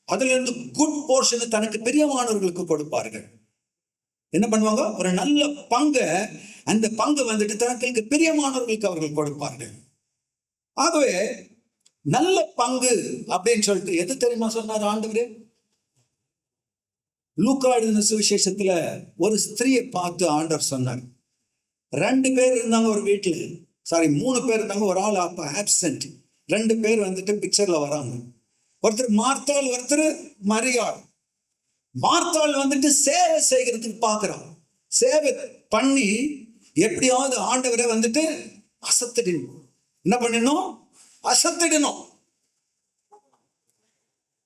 அதுல இருந்து குட் போர்ஷன் தனக்கு பிரியமானவர்களுக்கு கொடுப்பார்கள். என்ன பண்ணுவாங்க? ஒரு நல்ல பங்கு, அந்த பங்கு வந்துட்டு தனக்கு பிரியமானவர்களுக்கு அவர்கள் கொடுப்பார்கள். ஆகவே நல்ல பங்கு அப்படின்னு சொல்லிட்டு எது தெரியுமா சொன்னார் ஆண்டவரே? லூக்கா எழுதின சுவிசேஷத்துல ஒரு ஸ்திரியை பார்த்து ஆண்டவர் சொன்னார். 2 பேர் இருந்தாங்க ஒரு வீட்டுல, 3 பேர் இருந்தாங்க. ஒரு ஆள் அப்ப ஆப்சென்ட். 2 பேர் வந்துட்டு பிக்சர்ல வராங்க. ஒருத்தர் மார்த்தாள், ஒருத்தர் மரியாள். மார்த்தாள் வந்துட்டு சேவை செய்கிறதுக்கு பார்க்கிறான். சேவை பண்ணி எப்படியாவது ஆண்டவரை வந்துட்டு அசத்திடணும். என்ன பண்ணிடணும்? அசத்திடணும்.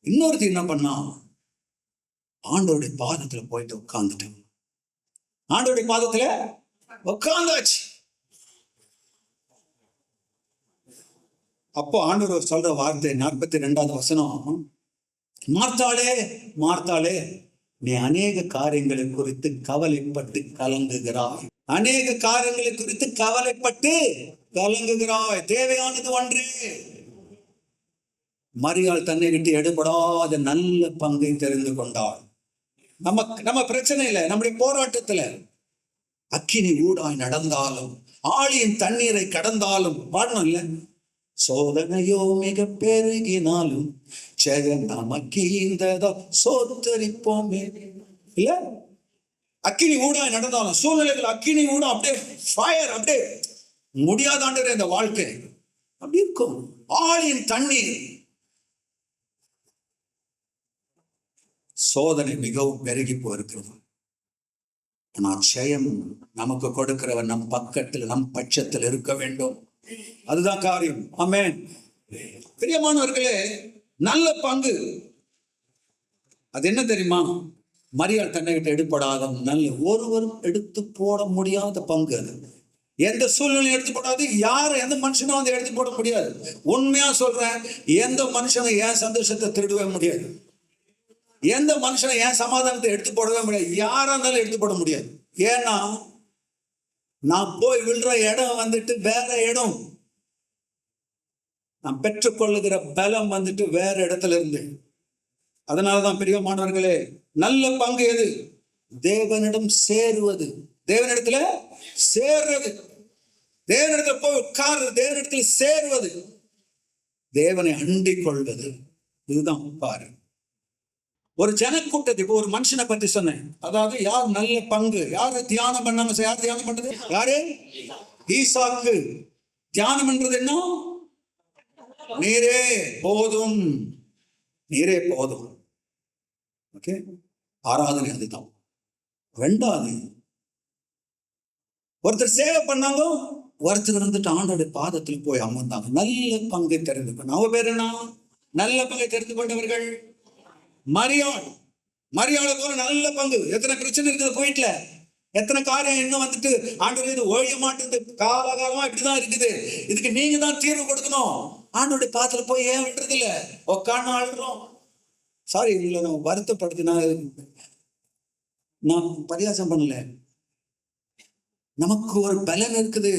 இன்னொருத்தர் என்ன பண்ணா? ஆண்டவருடைய பாதத்துல போயிட்டு உட்கார்ந்துட்டு, ஆண்டவருடைய பாதத்துல உட்கார்ந்தாச்சு. அப்போ ஆண்டவர் சொல்ற வார்த்தை 42வது வசனம், மார்த்தாளே மார்த்தாளே, நீ அநேக காரியங்களை குறித்து கவலைப்பட்டு கலங்குகிறாய். அநேக காரியங்களை குறித்து கவலைப்பட்டு கலங்குகிறாய். தேவையானது ஒன்றே. மரியாள் தன்னை விட்டு எடுபடாத நல்ல பங்கை தெரிந்து கொண்டாள். நம்ம பிரச்சனை இல்லை, நம்முடைய போராட்டத்துல அக்கினி ஊடாய் நடந்தாலும், ஆழியின் தண்ணீரை கடந்தாலும், பாடணும் இல்ல, சோதனையோ மிக பெருகினாலும் ஜெயம் நமக்கீந்ததோ சோத்தரிப்போமே. இல்ல, அக்கினி ஊடாய் நடந்தாலும், சூழ்நிலைகள் அக்கினி ஊடா அப்படியே ஃபயர், அப்படியே முடியாதாண்டு இந்த வாழ்க்கை அப்படி இருக்கும். ஆழியின் தண்ணீர், சோதனை மிகவும் பெருகி போயிருக்கிறது. ஆனா ஜெயம் நமக்கு கொடுக்கிறவன் நம் பக்கத்தில், நம் பட்சத்தில் இருக்க வேண்டும். அதுதான் காரியம். ஆமென். பிரியமானவர்களே, நல்ல பங்கு அது என்ன தெரியுமா? மரியாள் தன்னை விட்டு எடுப்படாத நல்ல, ஒருவரும் எடுத்து போட முடியாத பங்கு அது. எந்த சூழ்நிலையும் எடுத்து போடாது. யாரும் எந்த மனுஷனும் வந்து எடுத்து போட முடியாது. உண்மையா சொல்றேன், எந்த மனுஷனும் என் சந்தோஷத்தை திருடவே முடியாது. எந்த மனுஷனை என் சமாதானத்தை எடுத்து போடவே முடியாது. யாரா இருந்தாலும் எடுத்து போட முடியாது. ஏன்னா நான் போய் விழுற இடம் வந்துட்டு வேற இடம். நான் பெற்றுக்கொள்ளுகிற பலம் வந்துட்டு வேற இடத்துல இருந்து. அதனாலதான் பிரியமானவர்களே, நல்ல பங்கு எது? தேவனிடம் சேருவது, தேவனிடத்துல சேர்றது, தேவனிடத்துல போய் உட்கார்றது, தேவனிடத்துல சேருவது, தேவனை அண்டிக் கொள்வது. இதுதான் பாரு. ஒரு ஜனக்கூட்டத்தை, இப்போ ஒரு மனுஷனை பற்றி சொன்னேன். அதாவது யார் நல்ல பங்கு, யாரு தியானம் பண்ணாங்க? யார் தியானம் பண்றது? யாரு? ஈசாக்கு. தியானம் பண்றது என்ன? நீரே போதும், நீரே போதும். ஓகே, ஆராதனை அதுதான். 2வது, ஒருத்தர் சேவை பண்ணாங்க, ஒருத்தர் இருந்துட்டு ஆண்டோட பாதத்தில் போய் அமர்ந்தாங்க. நல்ல பங்கை தெரிந்து கொண்டு, அவ பேர் என்ன? நல்ல பங்கை தெரிந்து கொண்டவர்கள் மரியாள். மரியாளை போல நல்ல பங்கு. எத்தனை பிரச்சனை இருக்குது போயிட்டுல, எத்தனை காரியம் இன்னும் வந்துட்டு ஆண்டவர் இது ஒழிய மாட்டேங்குது, காலகாலமா இப்படிதான் இருக்குது, இதுக்கு நீங்க தான் தீர்வு கொடுக்கணும். ஆண்டோடைய பாத்துல போய் ஏன் விடுறது இல்ல, உட்காந்து ஆடுறோம். சாரி, இல்லை நம்ம வருத்தப்படுத்தி நான் பரியாசம் பண்ணல. நமக்கு ஒரு பலன் இருக்குது,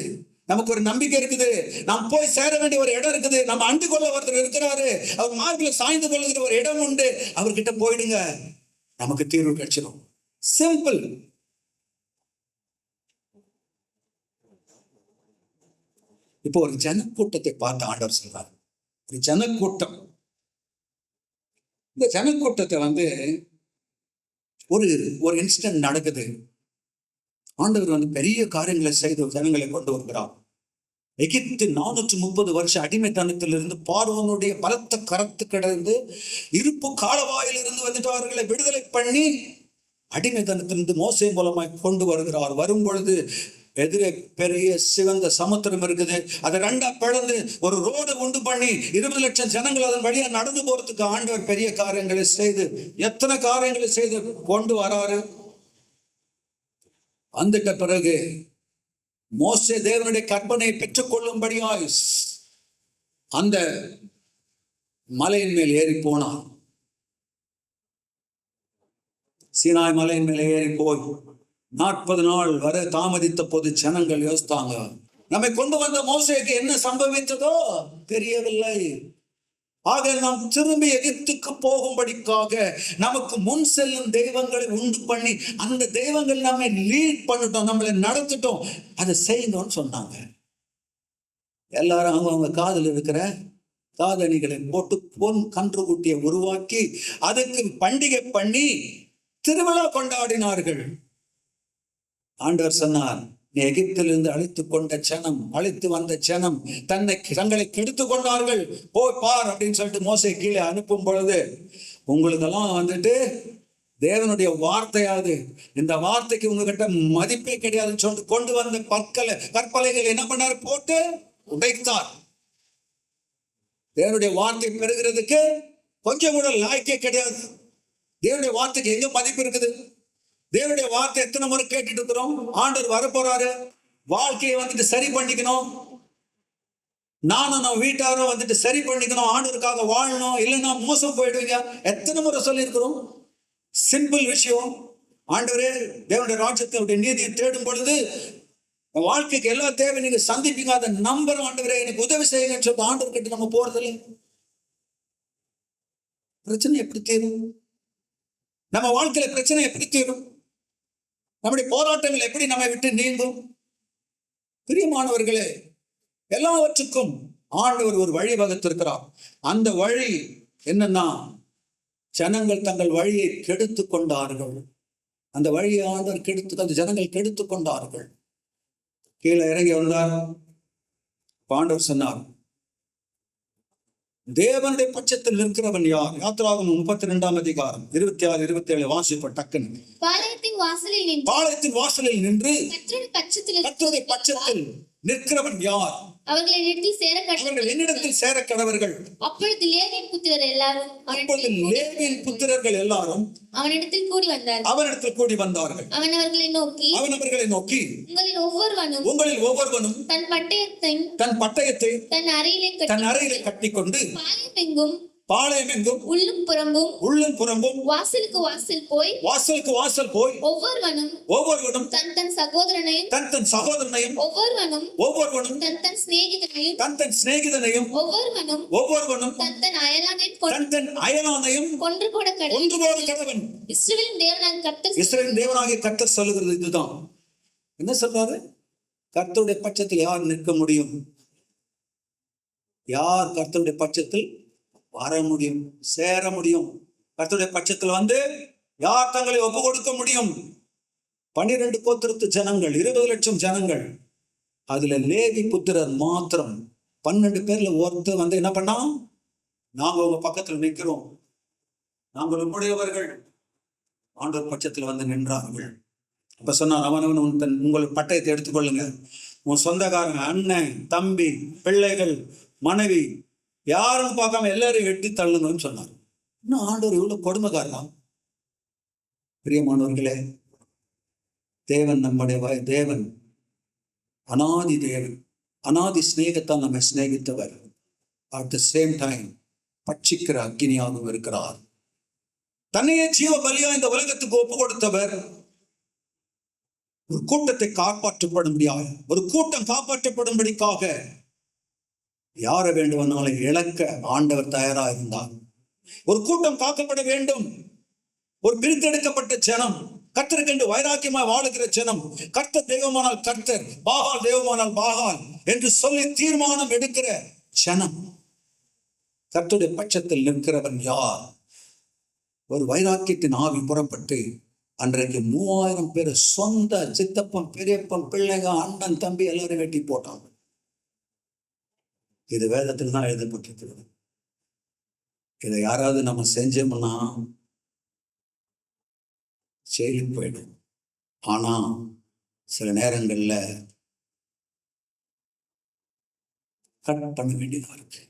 நமக்கு ஒரு நம்பிக்கை இருக்குது, நாம் போய் சேர வேண்டிய ஒரு இடம் இருக்குது, நம்ம அண்டு கொள்ள ஒருத்தர் இருக்கிறாரு, அவர் மார்பில் சாய்ந்து கொள்ளுகிற ஒரு இடம் உண்டு. அவர்கிட்ட போயிடுங்க, நமக்கு தீர்வு கிடைச்சிடும். சிம்பிள். இப்போ ஒரு ஜனக்கூட்டத்தை பார்த்து ஆண்டவர் சொல்றாரு. ஒரு ஜனக்கூட்டம், இந்த ஜனக்கூட்டத்தை வந்து ஒரு இன்சிடென்ட் நடக்குது. ஆண்டவர் வந்து பெரிய காரியங்களை செய்து ஜனங்களை கொண்டு வருகிறார். எகிப்து 430 வருஷம் அடிமைத்தனத்திலிருந்து, பார்வோனுடைய பலத்த கரத்துக்கிடந்து, இருப்பு காலவாயிலிருந்து வந்துட்டு அவர்களை விடுதலை பண்ணி அடிமைத்தனத்திலிருந்து மோசே மூலமாய் கொண்டு வருகிறார். வரும் பொழுது எதிரே பெரிய சிவந்த சமுத்திரம் இருக்குது. அதை 2ஆ பிளந்து ஒரு ரோடு உண்டு பண்ணி 20 லட்சம் ஜனங்கள் அதன் வழியா நடந்து போறதுக்கு ஆண்டவர் பெரிய காரியங்களை செய்து, எத்தனை காரியங்களை செய்து கொண்டு வராரு. வந்துட்ட பிறகு மோசே தேவனுடைய கற்பனை பெற்றுக் கொள்ளும்படியாய் அந்த மலையின் மேல் ஏறி போனான். சீனாய் மலையின் மேலே ஏறி போய் 40 நாள் வரை தாமதித்த போது ஜனங்கள் யோசித்தாங்க, நம்மை கொண்டு வந்த மோசேக்கு என்ன சம்பவித்ததோ தெரியவில்லை. ஆக நாம் திரும்பி எகிப்துக்கு போகும்படிக்காக நமக்கு முன் செல்லும் தெய்வங்களை உண்டு பண்ணி அந்த தெய்வங்கள் நம்மை லீட் பண்ணிட்டோம், நம்மளை நடத்திட்டோம், அதை செய்யணும்னு சொன்னாங்க. எல்லாரும் அவங்க காதில் இருக்கிற காதணிகளை போட்டு பொன் கன்றுக்குட்டியை உருவாக்கி அதுக்கு பண்டிகை பண்ணி திருவிழா கொண்டாடினார்கள். ஆண்டவர் சொன்னார், நீ எகிப்திலிருந்து அழைத்து வந்த ஜனம் தங்களை கெடுத்து கொண்டார்கள், போய் பார் அப்படின்னு சொல்லிட்டு மோசே கீழே அனுப்பும் பொழுது, உங்களுக்கெல்லாம் தேவனுடைய வார்த்தையாது, இந்த வார்த்தைக்கு உங்ககிட்ட மதிப்பே கிடையாதுன்னு சொல்லிட்டு கொண்டு வந்த கற்பலைகள் என்ன பண்ணார், போட்டு உடைத்தார். தேவனுடைய வார்த்தை பெறுகிறதுக்கு கொஞ்சம் கூட லாய்க்கே கிடையாது. தேவனுடைய வார்த்தைக்கு எங்க மதிப்பு இருக்குது? தேவனுடைய வார்த்தை எத்தனை முறை கேட்டுட்டு இருக்கிறோம். ஆண்டவர் வரப்போறாரு, வாழ்க்கையை சரி பண்ணிக்கணும், நானும் நம்ம வீட்டாரும் சரி பண்ணிக்கணும், ஆண்டவருக்காக வாழணும், இல்லைன்னா மோசம் போயிடுவீங்க, எத்தனை முறை சொல்லியிருக்கிறோம். சிம்பிள் விஷயம். ஆண்டவரே, தேவனுடைய ராஜ்யத்தினுடைய நீதியை தேடும் பொழுது வாழ்க்கைக்கு எல்லா தேவை நீங்க சந்திப்பீங்க, அதை நம்பர் ஆண்டவரே எனக்கு உதவி செய்யுங்கன்னு சொல்லிட்டு ஆண்டவர் கிட்ட நம்ம போறதில்லை. பிரச்சனை எப்படி தீரும்? நம்ம வாழ்க்கையில பிரச்சனை எப்படி தீரும்? நம்முடைய போராட்டங்கள் எப்படி நம்மை விட்டு நீங்கும்? பிரியமானவர்களே, எல்லாவற்றுக்கும் ஆண்டவர் ஒரு வழி வகுத்திருக்கிறார். அந்த வழி என்னன்னா, ஜனங்கள் தங்கள் வழியை கெடுத்து கொண்டார்கள். அந்த வழியை ஆண்டவர் அந்த ஜனங்கள் கெடுத்து கொண்டார்கள். கீழே இறங்கி வந்தார். ஆண்டவர் சொன்னார், தேவனுடைய பட்சத்தில் நிற்கிறவன் யார்? யாத்திராகமம் 32ஆம் அதிகாரம் 26, 27 வாசிப்ப டக்குன்னு. பாளையத்தின் வாசலில் நின்று கர்த்தருடைய பட்சத்தில் நிற்கிறவன் யார்? அவர்கள் என்னிடத்தில் சேர கடவர்கள். அப்பொழுது லேவியின் புத்திரர்கள் எல்லாரும் அவனிடத்தில் கூடி வந்தார்கள். அவன் அவர்களை நோக்கி உங்களில் ஒவ்வொருவனும் தன் பட்டயத்தை தன் அறையிலே கட்டிக்கொண்டு பாளையமெங்கும் உள்ளும் புறம்பும் வாசலுக்கு வாசல் போய் ஒவ்வொருவனும் தன் சகோதரனையும் ஒவ்வொருவனும் தன் சிநேகிதனையும் ஒவ்வொருவனும் தன் அயலானையும் கொன்று போட கடவன். இஸ்ரவேலின் தேவனாகிய கர்த்தர் சொல்லுகிறது இதுதான். என்ன சொல்றாரு? கர்த்தருடைய பட்சத்தில் யார் நிற்க முடியும்? யார் கர்த்தருடைய பட்சத்தில் வர முடியும், சேர முடியும்? கர்த்தருடைய பட்சத்தில் யார் தங்களை ஒப்பு கொடுக்க முடியும்? 12 கோத்திரத்து ஜனங்கள், 20 லட்சம் ஜனங்கள். அதுல லேவி புத்திரர் மாத்திரம் 12 பேர்ல ஒருத்தர் என்ன பண்ணா, நாங்க உங்க பக்கத்துல நிற்கிறோம், நாங்கள் உங்களுடையவர்கள். ஆண்டவர் பட்சத்தில் நின்றார்கள். அப்ப சொன்னார், அவனவன் உங்கள் பட்டயத்தை எடுத்துக்கொள்ளுங்க, உன் சொந்தக்காரங்க, அண்ணன், தம்பி, பிள்ளைகள், மனைவி யாரும் பார்க்காம எல்லாரும் வெட்டி தள்ளுங்கன்னு சொன்னார். இன்னும் ஆண்டவர் இவ்வளவு கொடுமைக்காரனா? பிரியமானவர்களே, தேவன் நம்முடைய தேவன் அனாதி தேவன், அனாதி சிநேகத்தால் நம்மை சிநேகித்தவர். அட் த சேம் டைம் பட்சிக்கிற அக்கினியாகவும் இருக்கிறார். தன்னையே ஜீவ பலியா இந்த உலகத்துக்கு ஒப்பு கொடுத்தவர். ஒரு கூட்டத்தை காப்பாற்றப்படும்படியாக, ஒரு கூட்டம் காப்பாற்றப்படும்படிக்காக யாரை வேண்டுமானாலும் இழக்க ஆண்டவர் தயாரா இருந்தார். ஒரு கூட்டம் காக்கப்பட வேண்டும். ஒரு பிரித்தெடுக்கப்பட்ட ஜனம், கர்த்தருக்கென்று வைராக்கியமாய் வாழுகிற ஜனம், கர்த்தர் தெய்வமானால் கர்த்தர், பாகால் தெய்வமானால் பாகால் என்று சொல்லி தீர்மானம் எடுக்கிற ஜனம். கர்த்தருடைய பட்சத்தில் நிற்கிறவன் யார்? ஒரு வைராக்கியத்தின் ஆவி புறப்பட்டு அன்றைக்கு 3000 பேர் சொந்த சித்தப்பன், பெரியப்பன், பிள்ளைங்க, அண்ணன், தம்பி எல்லாரும் வெட்டி போட்டாங்க. இது வேதத்தில் தான் எழுதப்பட்டிருக்கிறது. இதை யாராவது நம்ம செஞ்சோம்னா செயலுக்கு போயிடும். ஆனா சில நேரங்கள்ல கட் பண்ண வேண்டியதா இருக்கு.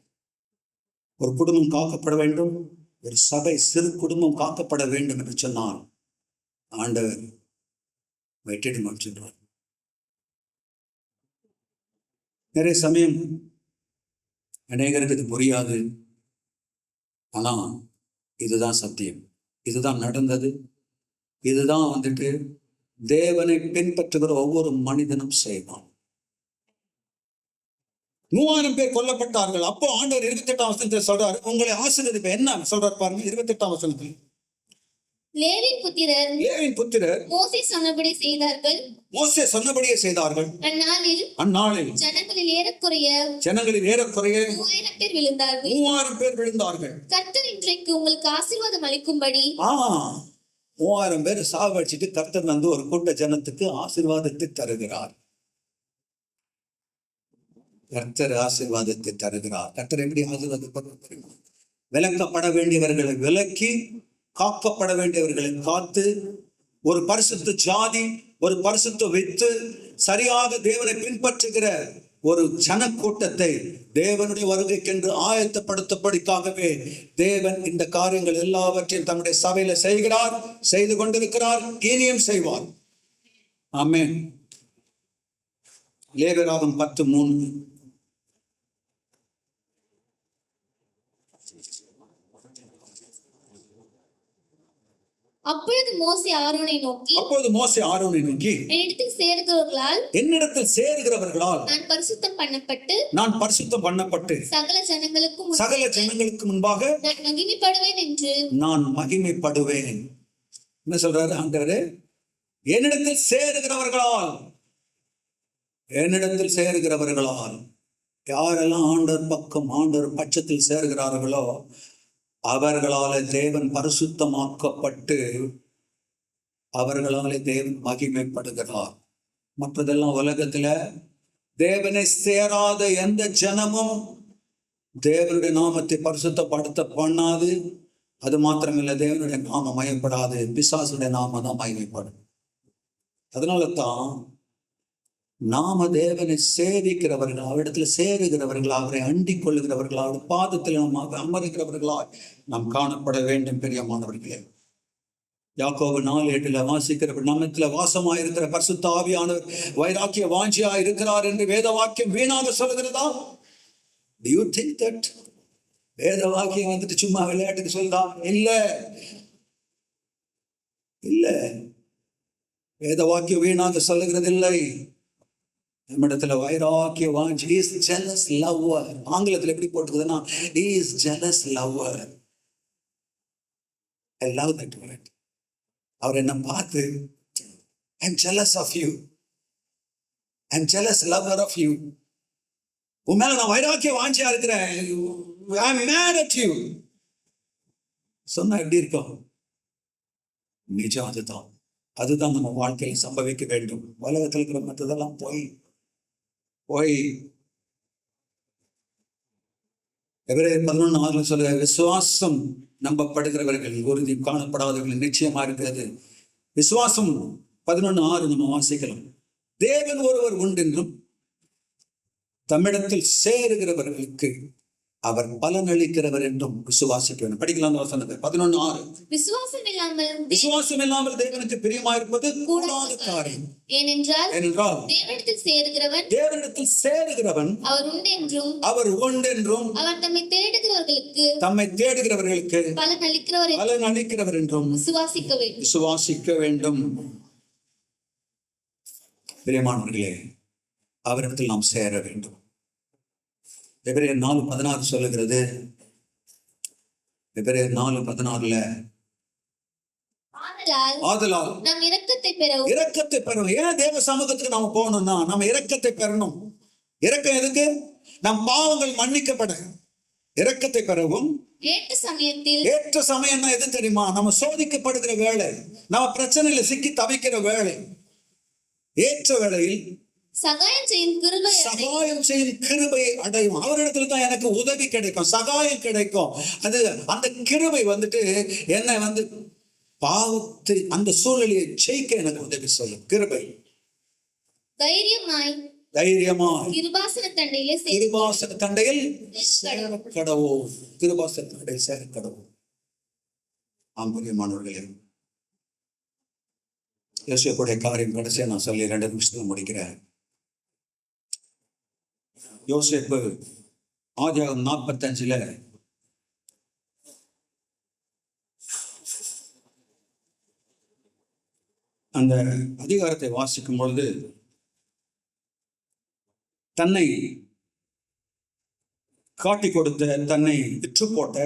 ஒரு குடும்பம் காக்கப்பட வேண்டும், ஒரு சபை, சிறு குடும்பம் காக்கப்பட வேண்டும் என்று சொன்னால் ஆண்டவர் வெட்டிடுமான்னு சொல்றார். நிறைய சமயம் அநேகருக்கு இது புரியாது. ஆனா இதுதான் சத்தியம், இதுதான் நடந்தது, இதுதான் வந்துட்டு தேவனை பின்பற்றுகிற ஒவ்வொரு மனிதனும் செய்வான். 3000 பேர் கொல்லப்பட்டார்கள். அப்போ ஆண்டவர் 28ஆம் வசனத்தில் சொல்றாரு, உங்களை ஆசீர்வதிப்பேன். என்ன சொல்றாரு பாருங்க, 28ஆம் வசனத்தில். லேவியின் புத்திரர் மோசே சொன்னபடி செய்தார்கள். மோசே சொன்னபடியே செய்தார்கள். அந்நாளில் ஜனங்களில் ஏறக்குறைய 3000 பேர் விழுந்தார்கள். 3000 பேர் விழுந்தார்கள். கர்த்தர் இன்றைக்கு உங்களுக்கு ஆசீர்வாதம் அளிக்கும்படி 3000 பேர் சாவடிச்சிட்டு கர்த்தர் வந்து ஒரு கூட்ட ஜனத்துக்கு ஆசீர்வாதத்தை தருகிறார். கர்த்தர் ஆசீர்வாதத்தை தருகிறார். கர்த்தர் எப்படி ஆசீர்வாதத்தை? விலக்கப்பட வேண்டியவர்களை விலக்கி, காக்கப்பட வேண்டியவர்களை காத்து, ஒரு பரிசுத்த ஜாதி, ஒரு பரிசுத்த வித்து, சரியாக தேவனை பின்பற்றுகிற ஒரு ஜனக்கூட்டத்தை தேவனுடைய வருகைக்கென்று ஆயத்தப்படுத்தபடிக்காகவே தேவன் இந்த காரியங்கள் எல்லாவற்றையும் தம்முடைய சபையில செய்கிறார், செய்து கொண்டிருக்கிறார், இனியும் செய்வார். ஆமென். லேவியராகமம் 10:3. அப்பொழுது மோசே ஆரோனை நோக்கி என்னிடத்தில் சேருகிறவர்களால் நான் பரிசுத்தம் பண்ணப்பட்டு சகல ஜனங்களுக்கு முன்பாக நான் மகிமைப்படுவேன். என்ன சொல்றாரு ஆண்டவரே? என்னிடத்தில் சேருகிறவர்களால் யாரெல்லாம் ஆண்டவர் பக்கம், ஆண்டவர் பட்சத்தில் சேர்கிறார்களோ அவர்களால தேவன் பரிசுத்தமாக்கப்பட்டு அவர்களாலே தேவன் மகிமைப்படுகிறார். மற்றதெல்லாம் உலகத்துல தேவனை சேராத எந்த ஜனமும் தேவனுடைய நாமத்தை பரிசுத்தப்படுத்த பண்ணாது. அது மாத்திரமில்லை, தேவனுடைய நாமம் மயப்படாது, பிசாசுடைய நாமம் தான் மகிமைப்படும். அதனால தான் நாம தேவனை சேவிக்கிறவர்கள், அவரிடத்துல சேருகிறவர்கள், அவரை அண்டிக் கொள்ளுகிறவர்கள், அவருடைய பாதத்தில் நாம் அமருகிறவர்களாய் நாம் காணப்பட வேண்டும். பிரியமானவர்களே, யாக்கோபு 4:8 வாசிக்கிறவர், நம்மத்துல வாசமாயிருக்கிற பரிசுத்த ஆவியானவர் வைராக்கிய வாஞ்சியா இருக்கிறார் என்று வேத வாக்கியம் வீணாக சொல்லுகிறதா? Do you think that வேத வாக்கியம் வந்துட்டு சும்மா விளையாட்டுக்கு சொல்லுதா? இல்ல, வேத வாக்கியம் வீணாக சொல்லுகிறது இல்லை. நம்மிடத்துல வைராக்கிய வாஞ்சி. He is jealous lover. ஆங்கிலத்தில் எப்படி போட்டுக்குதுன்னா, he is jealous lover. I love that word. அவர் என்ன பார்த்து, I'm jealous of you, I'm jealous lover of you. உன் மேல நான் வைராக்கிய வாஞ்சியா இருக்கிறேன், I'm mad at you சொன்னா எப்படி இருக்கும்? நிஜம். அதுதான் நம்ம வாழ்க்கையில் சம்பவிக்க வேண்டும். உலகத்தில் இருக்கிற மற்றதெல்லாம் போய் எபிரேயர் 11:6 சொல்ற, விசுவாசம் நம்பப்படுகிறவர்கள் உறுதி காணப்படாதவர்கள் நிச்சயமா இருக்கிறது. விசுவாசம் 11:6 நம்ம வாசிக்கலாம். தேவன் ஒருவர் உண்டென்றும் தம்மிடத்தில் சேருகிறவர்களுக்கு அவர் பலன் அளிக்கிறவர் என்றும் விசுவாசிக்க வேண்டும். படிக்கலாம் வசனத்தை. 11:6. விசுவாசம் இல்லாமல் தேவனுக்கு பிரியமாயிருப்பது கூடாத காரியம். ஏனென்றால் தேவனிடத்தில் சேருகிறவன் அவர் உண்டென்றும் அவர் தம்மை தேடுகிறவர்களுக்கு பலன் அளிக்கிறவர் என்றும் விசுவாசிக்க வேண்டும். பிரியமானவர்களே, அவரிடத்தில் நாம் சேர வேண்டும். எபிரேயர் 4:16 சொல்லுகிறது. எபிரேயர் 4:16 ஆதலால் நாம் இரக்கத்தை பெறவும். ஏன் தேவ சமூகத்துக்கு நாம போகணும்னா, நம்ம இரக்கத்தை பெறணும். இரக்கம் எதுக்கு? நம் பாவங்கள் மன்னிக்கப்பட இரக்கத்தை பெறவும். ஏற்ற சமயம்னா எது தெரியுமா? நம்ம சோதிக்கப்படுகிற வேளை, நம்ம பிரச்சனையில சிக்கி தவிக்கிற வேளை, ஏற்ற வேளையில் சகாயம் செய்யும் கிருபையை அடையும். அவரிடத்துல தான் எனக்கு உதவி கிடைக்கும், சகாயம் கிடைக்கும். அது அந்த கிருபை வந்துட்டு என்னை வந்து பாவத்தை, அந்த சூழ்நிலையை ஜெயிக்க எனக்கு உதவி சொல்லும். கிருபை தைரியமாய் கிருபாசன தண்டையில் சேரக்கடவோம். கிருபாசன தண்டையில் சேரக்கடவோம். ஆம்பரியமானவர்களே, யோசிக்கக்கூடிய காரியம் கடைசியா நான் சொல்லி 2 நிமிஷத்துல முடிக்கிறேன். யோசேப்பு ஆதியாகமம் 45 45 அந்த அதிகாரத்தை வாசிக்கும் பொழுது தன்னை காட்டி கொடுத்த, தன்னை விற்று போட்ட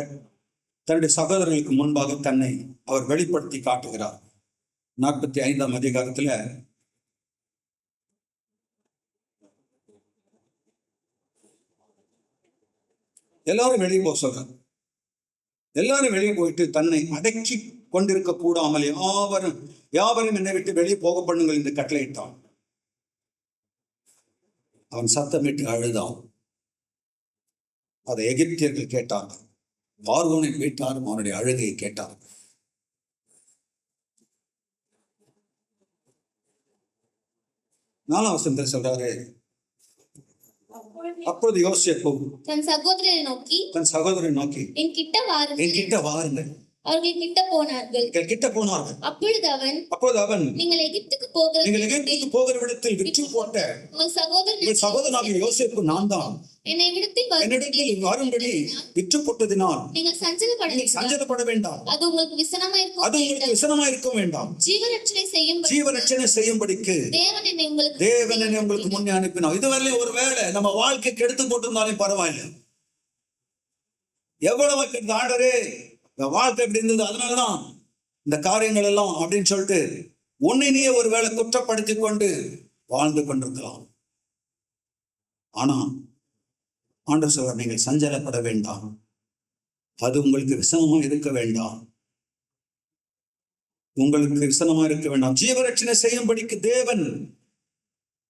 தன்னுடைய சகோதரர்களுக்கு முன்பாக தன்னை அவர் வெளிப்படுத்தி காட்டுகிறார். 45ஆம் அதிகாரத்துல எல்லாரும் வெளியே போக சொல்றாங்க. எல்லாரும் வெளியே போயிட்டு தன்னை அடக்கி கொண்டிருக்க கூடாமல் யாவரும் என்னை விட்டு வெளியே போக பண்ணுங்கள் என்று கட்டளையிட்டான். அவன் சத்தமிட்டு அழுதான். அதை எகிப்தியர்கள் கேட்டாங்க. பார்வோனின் வீட்டாரும் அவனுடைய அழுகையை கேட்டாங்க. நாலாம் வசனத்தில் சொல்றாரு, அப்பொழுது யோசேப்பு தன் சகோதரனை நோக்கி என் கிட்ட வாருங்கள் அவர்கள் கிட்ட போனார்கள். அப்பொழுது அவன் நீங்கள் எகிப்துக்கு போகிற விடத்தில் விற்று போட்ட உங்கள் சகோதரனாகிய யோசேப்பு நான் தான். என்னிடத்தில் வரும்படி விற்று போட்டதினால் நீங்கள் சஞ்சலப்பட வேண்டாம். அது உங்களுக்கு விசனமா இருக்க வேண்டாம். ஜீவரட்சணை செய்யும்படிக்கு தேவன் என்னை உங்களுக்கு முன்னே அனுப்பினார். இதுவரை ஒருவேளை நம்ம வாழ்க்கைக்கு எடுத்து போட்டிருந்தாலும் பரவாயில்லை. எவ்வளவு ஆண்டவரே வாழ்க்கை எப்படி இருந்தது, அதனாலதான் இந்த காரியங்கள் எல்லாம் அப்படின்னு சொல்லிட்டு உன்னை நீயே ஒருவேளை குற்றப்படுத்தி கொண்டு வாழ்ந்து கொண்டிருக்கலாம். ஆனா ஆண்டவர் சொல்றார், நீங்கள் சஞ்சலப்பட வேண்டாம். அது உங்களுக்கு விசனமா இருக்க வேண்டாம். உங்களுக்கு விசனமா இருக்க வேண்டாம். ஜீவரட்சணை செய்யும்படிக்கு தேவன்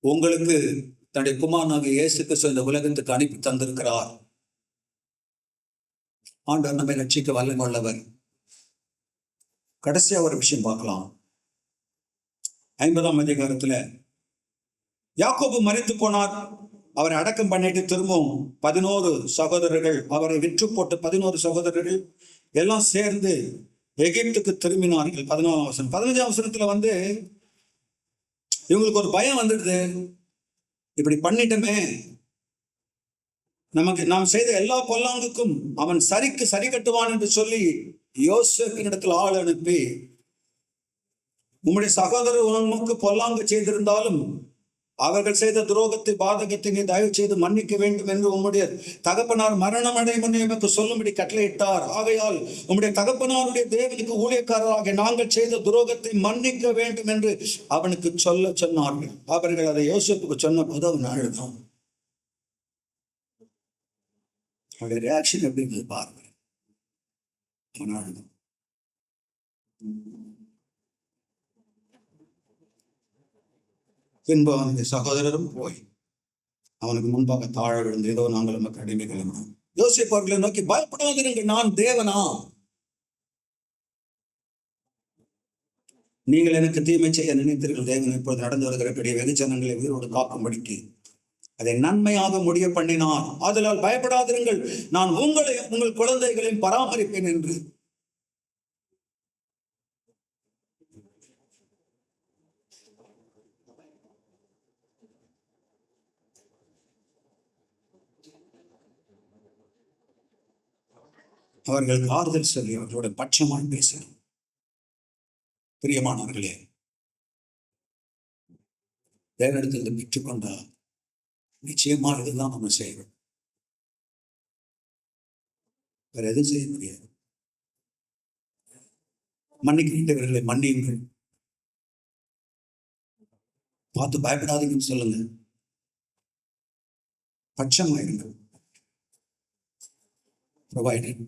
உங்களுக்கு தன்னுடைய குமாரனாகிய இயேசு கிறிஸ்து இந்த உலகத்துக்கு அனுப்பி தந்திருக்கிறார். ஆண்டவர் நம்மை ரட்சிக்க வல்லமை உள்ளவர். கடைசியா ஒரு விஷயம் பார்க்கலாம். 50ஆம் அதிகாரத்துல யாக்கோபு மரித்து போனார். அவரை அடக்கம் பண்ணிட்டு திரும்பவும் 11 சகோதரர்கள், அவரை விற்று போட்டு 11 சகோதரர்கள் எல்லாம் சேர்ந்து எகிப்துக்கு திரும்பினார்கள். 14ஆம் வசனம். 15ஆம் வசனத்துல இவங்களுக்கு ஒரு பயம் வந்துடுது. இப்படி பண்ணிட்டோமே, நாம் செய்த எல்லா பொல்லாங்குக்கும் அவன் சரி கட்டுவான் என்று சொல்லி யோசேப்பினிடத்தில் ஆள் அனுப்பி, உம்முடைய சகோதரர் உனக்கு பொல்லாங்கு செய்திருந்தாலும் அவர்கள் செய்த துரோகத்தை பாதகத்தை நீ தயவு செய்து மன்னிக்க வேண்டும் என்று உம்முடைய தகப்பனார் மரணம் அடையும் என்று எனக்கு சொல்லும்படி கட்டளையிட்டார். ஆகையால் உம்முடைய தகப்பனாருடைய தேவனுக்கு ஊழியக்காரராக நாங்கள் செய்த துரோகத்தை மன்னிக்க வேண்டும் என்று அவனுக்கு சொன்னார்கள். அவர்கள் அதை யோசேப்புக்கு சொன்ன போது அவன் அழுதான். அவருடைய ரியாக்ஷன் எப்படி இருந்தது பாருங்க. அவன் அழுதான். பின்பு அவனுடைய சகோதரரும் போய் அவனுக்கு முன்பாக தாழ விழுந்து, ஏதோ நாங்கள் நமக்கு அடிமைகள். யோசேப்பு அவர்களை நோக்கி, பயப்படாதீர்கள், நான் தேவனா? நீங்கள் எனக்கு தீமை செய்ய நினைத்தீர்கள். தேவன் இப்பொழுது நடந்து வருகிற பெரிய வெகுஜனங்களை உயிரோடு காக்கும்படிக்கு அதை நன்மையாக முடிய பண்ணினார். ஆதலால் பயப்படாதிருங்கள், நான் உங்களையும் உங்கள் குழந்தைகளையும் பராமரிப்பேன் என்று. அவர்களுக்கு ஆறுதல் சொல்லி அவர்களோட பட்சமாய் பேசணும். பிரியமானவர்களே, தேவனிடத்தில் பெற்றுக்கொண்டா நிச்சயமா இதுதான் நம்ம செய்யணும். வேற எதுவும் செய்ய முடியாது. மன்னிக்கின்றவர்களை மன்னியுங்கள். பார்த்து பயப்படாதீங்கன்னு சொல்லுங்க. பட்சமாயிருங்கள். ப்ரொவைடட்.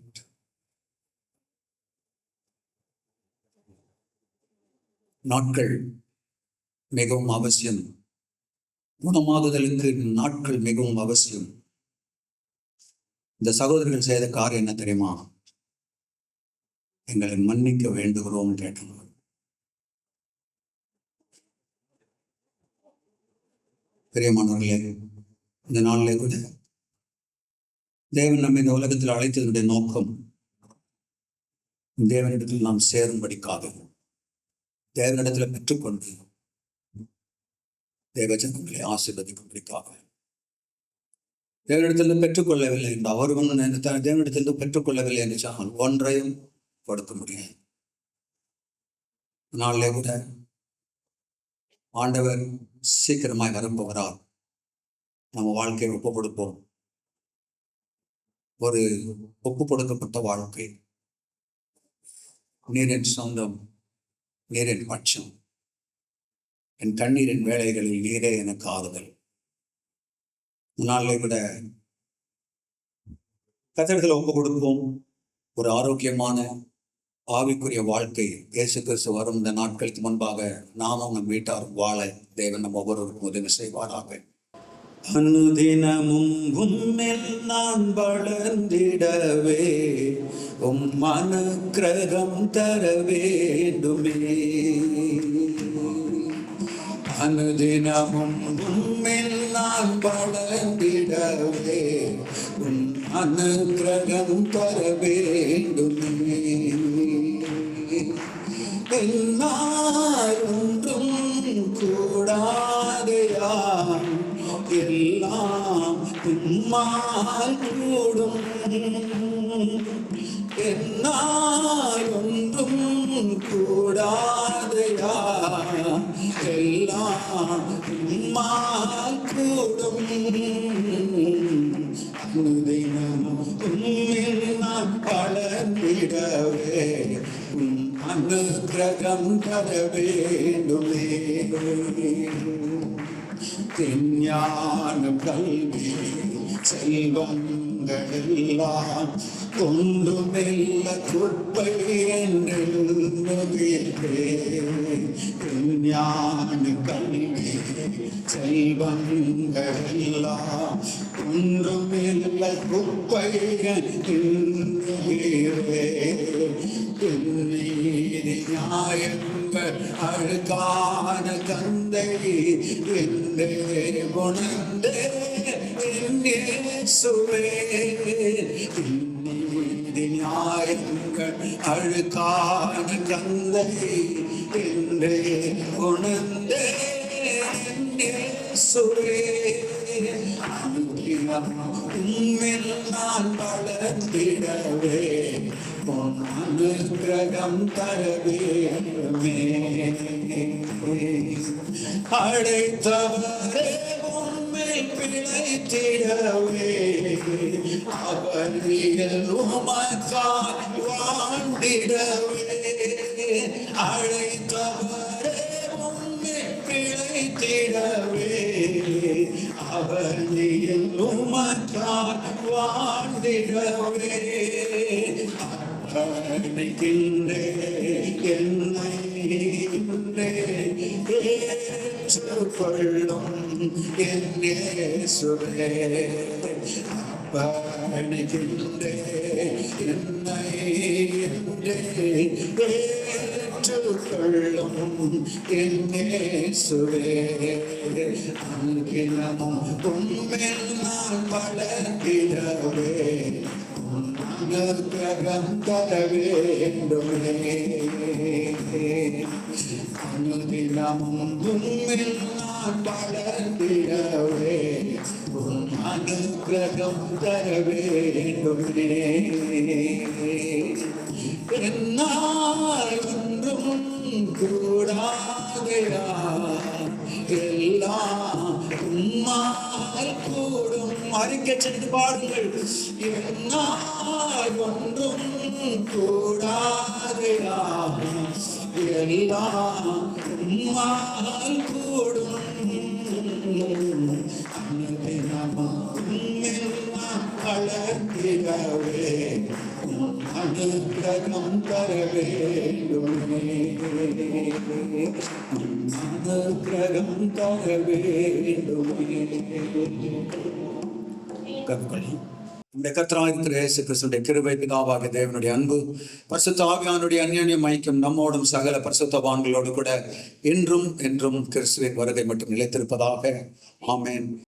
நாட்கள் மிகவும் அவசியம். குணமாகுதலுக்கு நாட்கள் மிகவும் அவசியம். இந்த சகோதரர்கள் செய்த காரியம் என்ன தெரியுமா? எங்களை மன்னிக்க வேண்டுகிறோம் கேட்டாங்க. பிரியமானவர்களே, இந்த நாளிலே கூட தேவன் நம்ம இந்த உலகத்தில் அழைத்ததனுடைய நோக்கம் தேவனிடத்தில் நாம் சேரும்படிக்காக, தேவனிடத்தில் பெற்றுக்கொண்டு தேவஜனங்களை ஆசீர்வதிக்கும்படிக்காக. தேவனிடத்திலிருந்து பெற்றுக்கொள்ளவில்லை என்று அவர் தேவனிடத்திலிருந்து பெற்றுக்கொள்ளவில்லை என்று சொன்னால் ஒன்றையும் கொடுக்க முடியாது. நாளிலே கூட ஆண்டவர் சீக்கிரமாய் வரப்போகிறார். நம்ம வாழ்க்கையை ஒப்பு கொடுப்போம். ஒரு ஒப்பு கொடுக்கப்பட்ட வாழ்க்கை. நீர் என் சொந்தம், நீர் என் பட்சம், என் கண்ணீரின் வேலைகளில் நீரே எனக்கு ஆறுதல். நாளை விட கத்தரிடத்தில் ஒப்பு கொடுப்போம். ஒரு ஆரோக்கியமான ஆவிக்குரிய வாழ்க்கை இயேசு கிறிஸ்து வரும் இந்த நாட்களுக்கு முன்பாக நாமும் நம் வீட்டாரும் வாழ தேவன் நம்ம ஒவ்வொருவருக்கும் உதவி செய்வாராக. அனுதினமும் உம்மில் நான் வளர்ந்திடவே அனுக்கிரகம் தர வேண்டுமே. அனுதினமும் உம்மில் நான் வளர்ந்திடவே அனுக்கிரகம் தர வேண்டுமே. எல்லாரும் கூடாதையா, எல்லாம் உம்மால் கூடும். என்னாரொன்றும் கூடாதையா, எல்லாம் உம்மால் கூடும். அனுதினமும் உம்மில் நான் வளர்ந்திடவே அனுக்கிரகம் தர வேண்டுமே. ஞானம் கல்வி செல்வங்கள் எல்லாம் ஒன்றுமெல்ல குப்பை என்று ஞான கல்வி செல்வங்கள் எல்லாம் ஒன்றுமெல்ல குப்பை என்று நியாயங்கள் அழுக்கான கந்தை என்றே குணந்தே இயேசுவே. நியாயங்கள் அழுக்கான கந்தை என்றே குணந்தே இயேசுவே. உம்மில் நான் வளர்ந்திடவே அனுக்கிரகம் தர வேண்டுமே. அழைத்தவரே உம்மில் பிழைத்திடவே அவரில் உமக்காய் வாழ்ந்திடவே. அழைத்தவரே உம்மில் பிழைத்திடவே அவரில் உமக்காய் வாழ்ந்திடவே. அழைக்கின்றே என்னை ஏற்றுக்கொள்ளும் என் இயேசுவே. அழைக்கின்றே என்னை ஏற்றுக்கொள்ளும் என் இயேசுவே. அனுதினமும் உம்மில் நான் வளர்ந்திடவே அனுக்கிரகம் தர வேண்டுமே. அனுதினமும் உம்மில் நான் வளர்ந்திடவே அனுக்கிரகம் தர வேண்டுமே. என்னால் ஒன்றும் கூடாதையா, எல்லாம் உம்மால் கூடும். அறிக்கை செய்து பாடுங்கள். என்னால் ஒன்றும் கூடாதையா, எல்லாம் உம்மால் கூடும். அனுதினமும் உம்மில் நான் வளர்ந்திடவே அனுக்கிரகம் தர வேண்டுமே. அனுக்கிரகம் தர வேண்டுமே. இந்த கர்த்தராகிய இயேசு கிறிஸ்துவின் கிருபை, பிதாவாகிய தேவனுடைய அன்பு, பரிசுத்த ஆவியானுடைய அன்யோன்யம் ஐக்கியம் நம்மோடும் சகல பரிசுத்தவான்களோடு கூட இன்றும் என்றும் கிறிஸ்துவின் வருகை மட்டும் நிலைத்திருப்பதாக. ஆமென்.